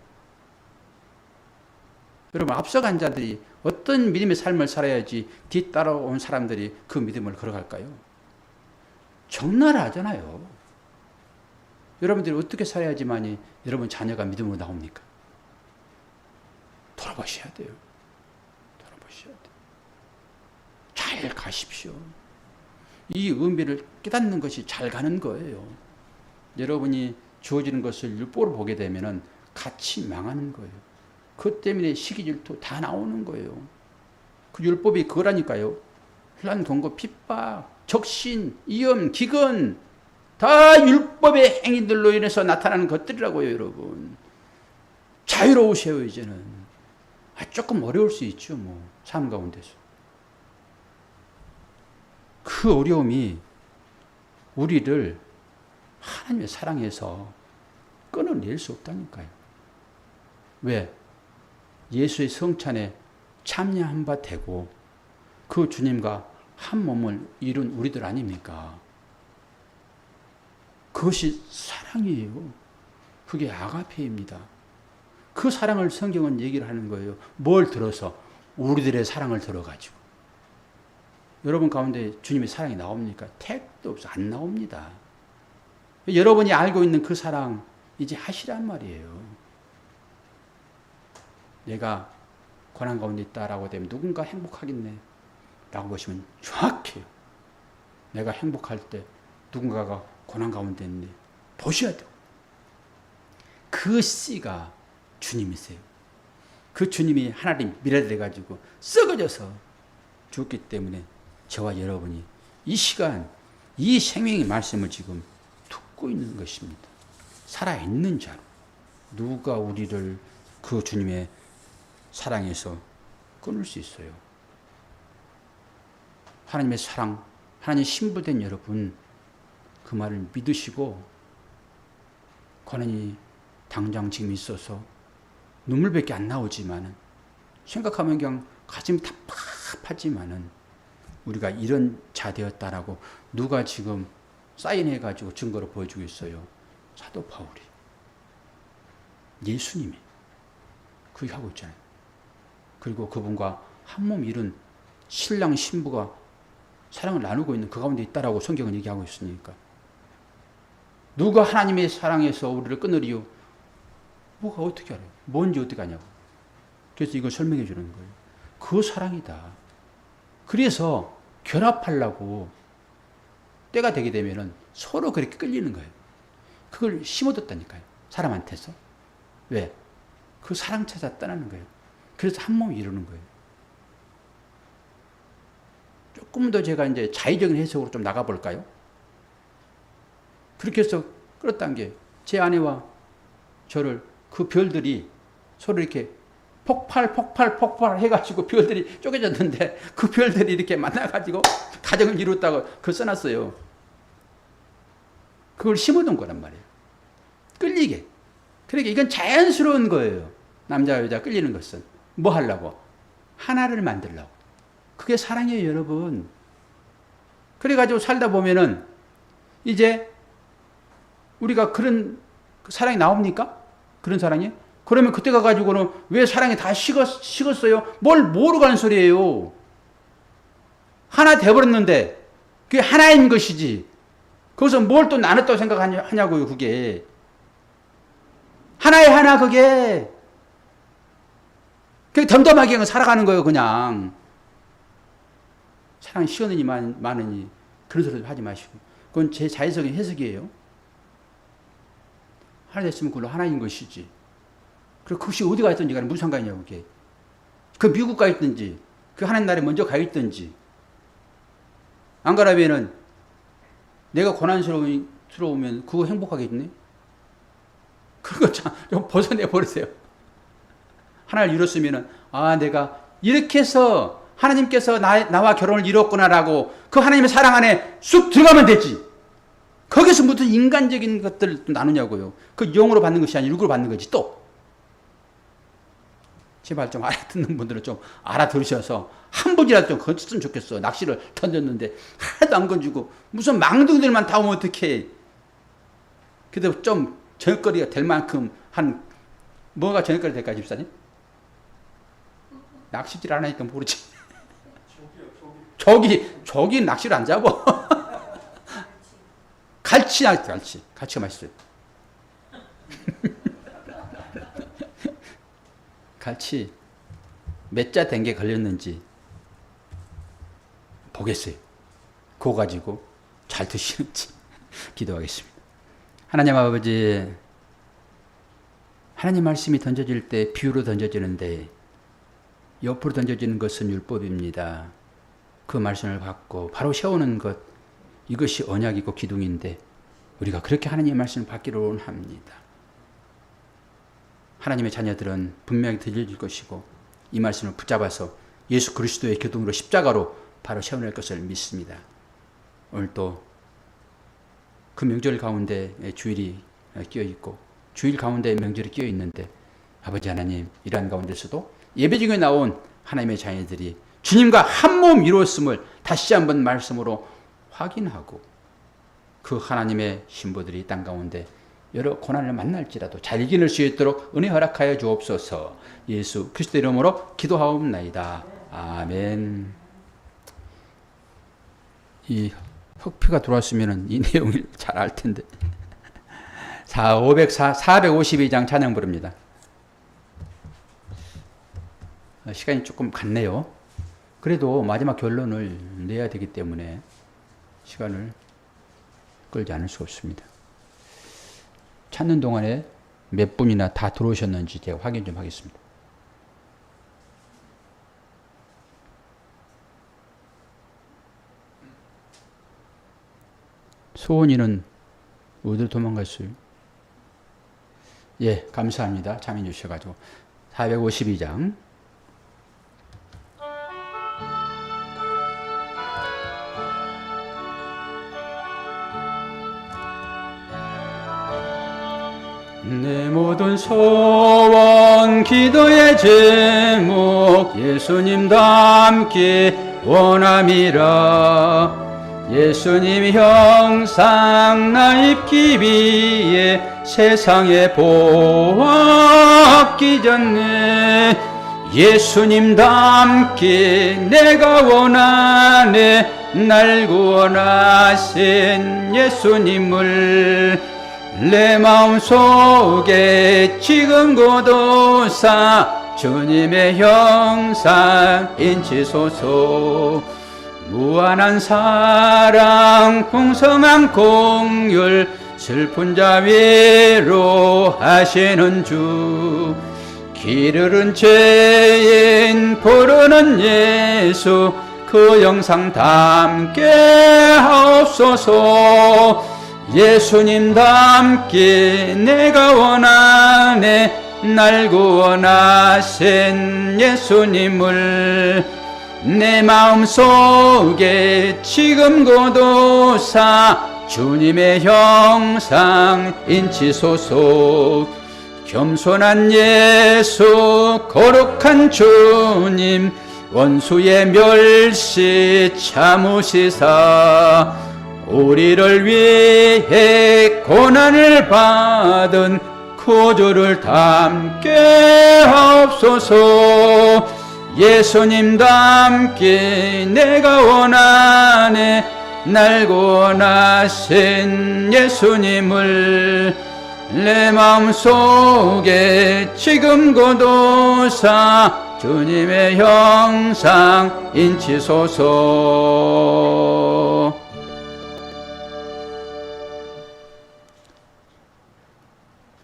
여러분, 앞서간 자들이 어떤 믿음의 삶을 살아야지 뒤따라온 사람들이 그 믿음을 걸어갈까요? 적나라하잖아요. 여러분들이 어떻게 살아야지만이 여러분 자녀가 믿음으로 나옵니까? 돌아보셔야 돼요. 돌아보셔야 돼요. 잘 가십시오. 이 의미를 깨닫는 것이 잘 가는 거예요. 여러분이 주어지는 것을 율법으로 보게 되면 같이 망하는 거예요. 그것 때문에 시기 질투 다 나오는 거예요. 그 율법이 그거라니까요. 혼란, 공고, 핍박, 적신, 이염, 기근 다 율법의 행위들로 인해서 나타나는 것들이라고요, 여러분. 자유로우세요, 이제는. 조금 어려울 수 있죠, 뭐, 삶 가운데서. 그 어려움이 우리를 하나님의 사랑에서 끊어낼 수 없다니까요. 왜? 예수의 성찬에 참여한 바 되고 그 주님과 한 몸을 이룬 우리들 아닙니까? 그것이 사랑이에요. 그게 아가페입니다. 그 사랑을 성경은 얘기를 하는 거예요. 뭘 들어서? 우리들의 사랑을 들어가지고. 여러분 가운데 주님의 사랑이 나옵니까? 택도 없어. 안 나옵니다. 여러분이 알고 있는 그 사랑 이제 하시란 말이에요. 내가 고난 가운데 있다라고 되면 누군가 행복하겠네 라고 보시면 정확해요. 내가 행복할 때 누군가가 고난 가운데 있네. 보셔야 돼요. 그 씨가 주님이세요. 그 주님이 하나님 밀어내가지고 썩어져서 죽기 때문에 저와 여러분이 이 시간, 이 생명의 말씀을 지금 듣고 있는 것입니다. 살아있는 자로. 누가 우리를 그 주님의 사랑에서 끊을 수 있어요. 하나님의 사랑, 하나님 신부된 여러분, 그 말을 믿으시고 고난이 당장 지금 있어서 눈물밖에 안 나오지만은 생각하면 그냥 가슴이 답답하지만은 우리가 이런 자 되었다라고 누가 지금 사인해가지고 증거로 보여주고 있어요. 사도 바울이. 예수님이. 그렇게 하고 있잖아요. 그리고 그분과 한 몸 이룬 신랑 신부가 사랑을 나누고 있는 그 가운데 있다라고 성경은 얘기하고 있으니까. 누가 하나님의 사랑에서 우리를 끊으리요? 뭐가 어떻게 알아요? 뭔지 어떻게 아냐고. 그래서 이걸 설명해 주는 거예요. 그 사랑이다. 그래서 결합하려고 때가 되게 되면은 서로 그렇게 끌리는 거예요. 그걸 심어뒀다니까요. 사람한테서. 왜? 그 사랑 찾아 떠나는 거예요. 그래서 한 몸이 이루는 거예요. 조금 더 제가 이제 자의적인 해석으로 좀 나가볼까요? 그렇게 해서 끌었다는 게 제 아내와 저를 그 별들이 서로 이렇게 폭발 해가지고 별들이 쪼개졌는데 그 별들이 이렇게 만나가지고 가정을 이뤘다고 그걸 써놨어요. 그걸 심어둔 거란 말이에요. 끌리게. 그러니까 이건 자연스러운 거예요. 남자 여자 끌리는 것은. 뭐 하려고? 하나를 만들려고. 그게 사랑이에요, 여러분. 그래가지고 살다 보면은 이제 우리가 그런 사랑이 나옵니까? 그런 사랑이? 그러면 그때 가가지고는 왜 사랑이 다 식었어요? 뭘 모르고 가는 소리예요. 하나 돼버렸는데 그게 하나인 것이지. 거기서 뭘 또 나눴다고 생각하냐고요, 그게. 하나의 하나, 그게. 그게 덤덤하게 그냥 살아가는 거예요, 그냥. 사랑이 식었느니 많으니 그런 소리 하지 마시고. 그건 제 자의적인 해석이에요. 하나 됐으면 그걸로 하나인 것이지. 그리고 그것이 어디 가 있든지 간에 무슨 상관이냐고, 그게. 그 미국 가 있든지, 그 하나님 나라에 먼저 가 있든지. 안 가라면은 내가 고난스러우면 그거 행복하겠네? 그런 거 좀 벗어내버리세요. 하나를 이뤘으면은, 아, 내가 이렇게 해서 하나님께서 나와 결혼을 이뤘구나라고 그 하나님의 사랑 안에 쑥 들어가면 되지. 거기서 무슨 인간적인 것들을 또 나누냐고요. 그 영으로 받는 것이 아니라 육으로 받는 거지, 또. 제발 좀 알아듣는 분들은 좀 알아들으셔서 한 분이라도 좀 건졌으면 좋겠어. 낚시를 던졌는데 하나도 안 건지고 무슨 망둥이들만 다 오면 어떡해. 그래도 좀 저녁거리가 될 만큼 뭐가 저녁거리 될까요, 집사님? 낚시질 안 하니까 모르지. 저기 낚시를 안 잡아. 갈치가 맛있어요. 갈치 몇 자 된 게 걸렸는지 보겠어요. 그거 가지고 잘 드시는지 기도하겠습니다. 하나님 아버지, 하나님 말씀이 던져질 때 비유로 던져지는데 옆으로 던져지는 것은 율법입니다. 그 말씀을 받고 바로 세우는 것, 이것이 언약이고 기둥인데 우리가 그렇게 하나님의 말씀을 받기를 원합니다. 하나님의 자녀들은 분명히 들려질 것이고 이 말씀을 붙잡아서 예수 그리스도의 기둥으로 십자가로 바로 세워낼 것을 믿습니다. 오늘도 그 명절 가운데 주일이 끼어있고 주일 가운데 명절이 끼어있는데 아버지 하나님, 이러한 가운데서도 예배 중에 나온 하나님의 자녀들이 주님과 한 몸 이루었음을 다시 한번 말씀으로 확인하고 그 하나님의 신부들이 이 땅 가운데 여러 고난을 만날지라도 잘 이겨낼 수 있도록 은혜 허락하여 주옵소서. 예수 그리스도 이름으로 기도하옵나이다. 아멘. 이 흑표가 들어왔으면 이 내용을 잘 알 텐데. 452장 찬양 부릅니다. 시간이 조금 갔네요. 그래도 마지막 결론을 내야 되기 때문에 시간을 끌지 않을 수 없습니다. 찾는 동안에 몇 분이나 다 들어오셨는지 제가 확인 좀 하겠습니다. 소원이는 어디로 도망갔어요? 예, 감사합니다. 참여해 주셔가지고. 452장. 내 모든 소원 기도의 제목 예수님 닮기 원함이라. 예수님 형상 나 입기 위해 세상에 보았기 전에 예수님 닮기 내가 원하네. 날 구원하신 예수님을 내 마음속에 지금 고도사 주님의 형상 인치소서. 무한한 사랑 풍성한 공율 슬픈 자 위로하시는 주. 길 잃은 죄인 부르는 예수 그 영상 담게 하옵소서. 예수님 닮기 내가 원하네. 날 구원하신 예수님을 내 마음속에 지금 고도사 주님의 형상 인치소서. 겸손한 예수 거룩한 주님 원수의 멸시 참으시사 우리를 위해 고난을 받은 구주를 담게 하옵소서. 예수님 닮기 내가 원하네. 날 구원하신 예수님을 내 마음속에 지금 고도사 주님의 형상 인치소서.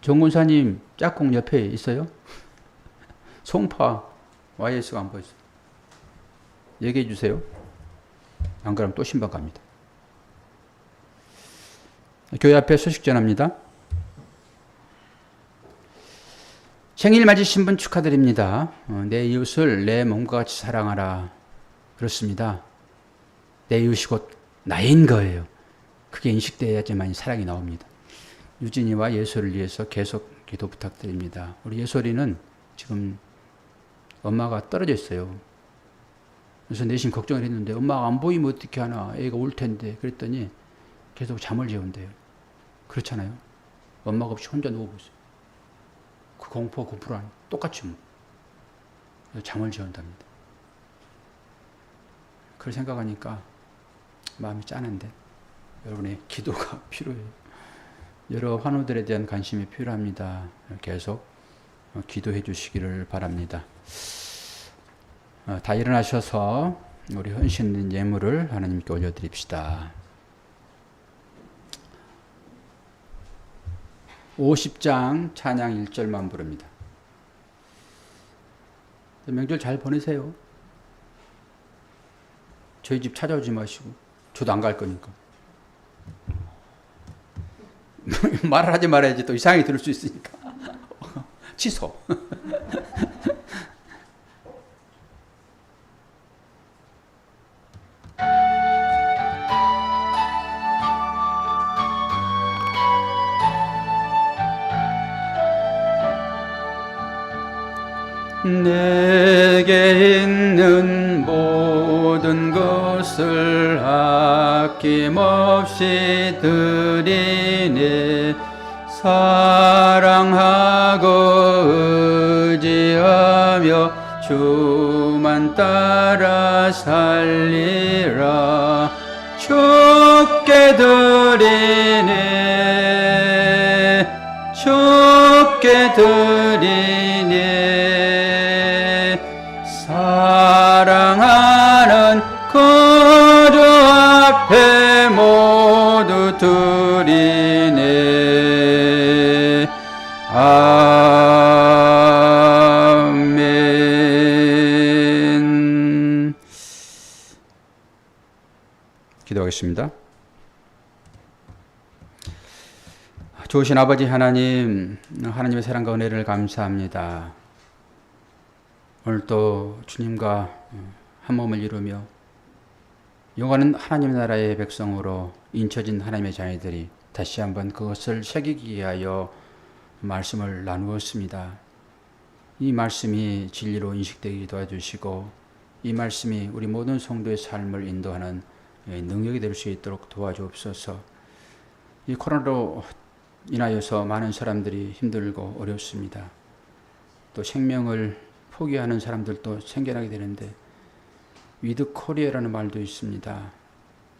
정군사님 짝꿍 옆에 있어요? 송파 YS가 안 보였어요. 얘기해 주세요. 안 그러면 또 신방 갑니다. 교회 앞에 소식 전합니다. 생일 맞으신 분 축하드립니다. 내 이웃을 내 몸과 같이 사랑하라. 그렇습니다. 내 이웃이 곧 나인 거예요. 그게 인식되어야지만 사랑이 나옵니다. 유진이와 예솔을 위해서 계속 기도 부탁드립니다. 우리 예솔이는 지금 엄마가 떨어져 있어요. 그래서 내심 걱정을 했는데 엄마가 안 보이면 어떻게 하나, 애가 올 텐데. 그랬더니 계속 잠을 재운대요. 그렇잖아요. 엄마가 없이 혼자 누워보세요. 그 공포, 그 불안 똑같이 뭐. 잠을 재운답니다. 그걸 생각하니까 마음이 짠한데 여러분의 기도가 필요해요. 여러 환우들에 대한 관심이 필요합니다. 계속 기도해 주시기를 바랍니다. 다 일어나셔서 우리 헌신된 예물을 하나님께 올려드립시다. 50장 찬양 1절만 부릅니다. 명절 잘 보내세요. 저희 집 찾아오지 마시고. 저도 안 갈 거니까. 말을 하지 말아야지 또 이상하게 들을 수 있으니까. 취소. 내게 있는 모든 것을 아낌없이 드리네. 사랑하고 의지하며 주만 따라 살리라. 주께 드리네. 주께 드리네. 사랑하는 거주 앞에 모두 드리네. 아멘. 기도하겠습니다. 좋으신 아버지 하나님, 하나님의 사랑과 은혜를 감사합니다. 오늘 또 주님과 한 몸을 이루며 영원한 하나님의 나라의 백성으로 인쳐진 하나님의 자녀들이 다시 한번 그것을 새기기 위하여 말씀을 나누었습니다. 이 말씀이 진리로 인식되게 도와주시고 이 말씀이 우리 모든 성도의 삶을 인도하는 능력이 될 수 있도록 도와주옵소서. 이 코로나로 인하여서 많은 사람들이 힘들고 어렵습니다. 또 생명을 포기하는 사람들도 생겨나게 되는데 위드 코리아라는 말도 있습니다.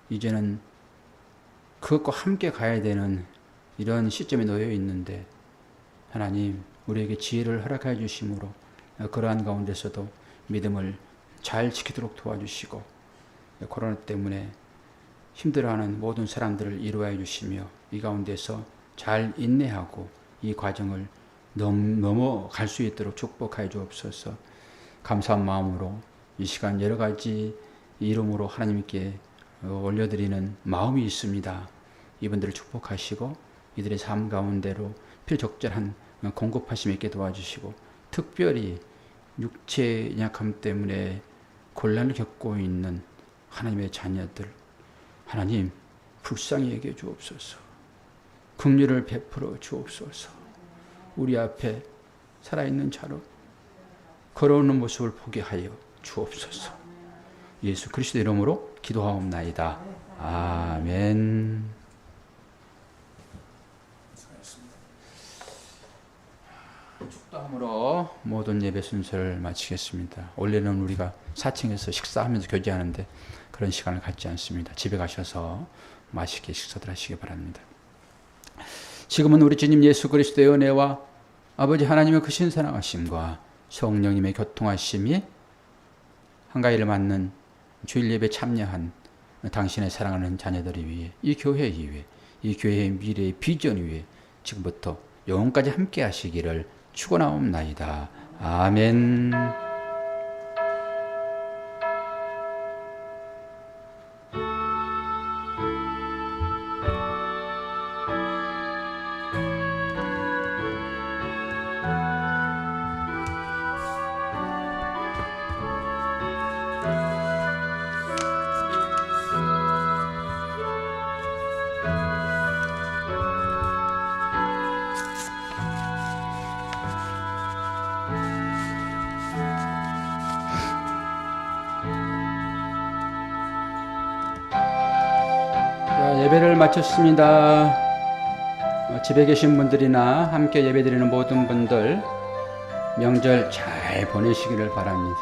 이제는 그것과 함께 가야 되는 이런 시점에 놓여 있는데 하나님 우리에게 지혜를 허락해 주심으로 그러한 가운데서도 믿음을 잘 지키도록 도와주시고 코로나 때문에 힘들어하는 모든 사람들을 이루어 주시며 이 가운데서 잘 인내하고 이 과정을 넘어갈 수 있도록 축복하여 주옵소서. 감사한 마음으로 이 시간 여러 가지 이름으로 하나님께 올려드리는 마음이 있습니다. 이분들을 축복하시고 이들의 삶 가운데로 필적절한 공급하심 있게 도와주시고 특별히 육체 약함 때문에 곤란을 겪고 있는 하나님의 자녀들 하나님 불쌍히 여겨 주옵소서. 긍휼을 베풀어 주옵소서. 우리 앞에 살아있는 자로 걸어오는 모습을 보게 하여 주옵소서. 예수 그리스도 이름으로 기도하옵나이다. 아멘. 축도함으로 모든 예배 순서를 마치겠습니다. 원래는 우리가 4층에서 식사하면서 교제하는데 그런 시간을 갖지 않습니다. 집에 가셔서 맛있게 식사들 하시기 바랍니다. 지금은 우리 주님 예수 그리스도의 은혜와 아버지 하나님의 그 신선하심과 성령님의 교통하심이 한가위를 맞는 주일 예배 참여한 당신의 사랑하는 자녀들을 위해 이 교회 위해 이 교회의 미래의 비전 위해 지금부터 영원까지 함께 하시기를 축원하옵나이다. 아멘. 마쳤습니다. 집에 계신 분들이나 함께 예배드리는 모든 분들 명절 잘 보내시기를 바랍니다.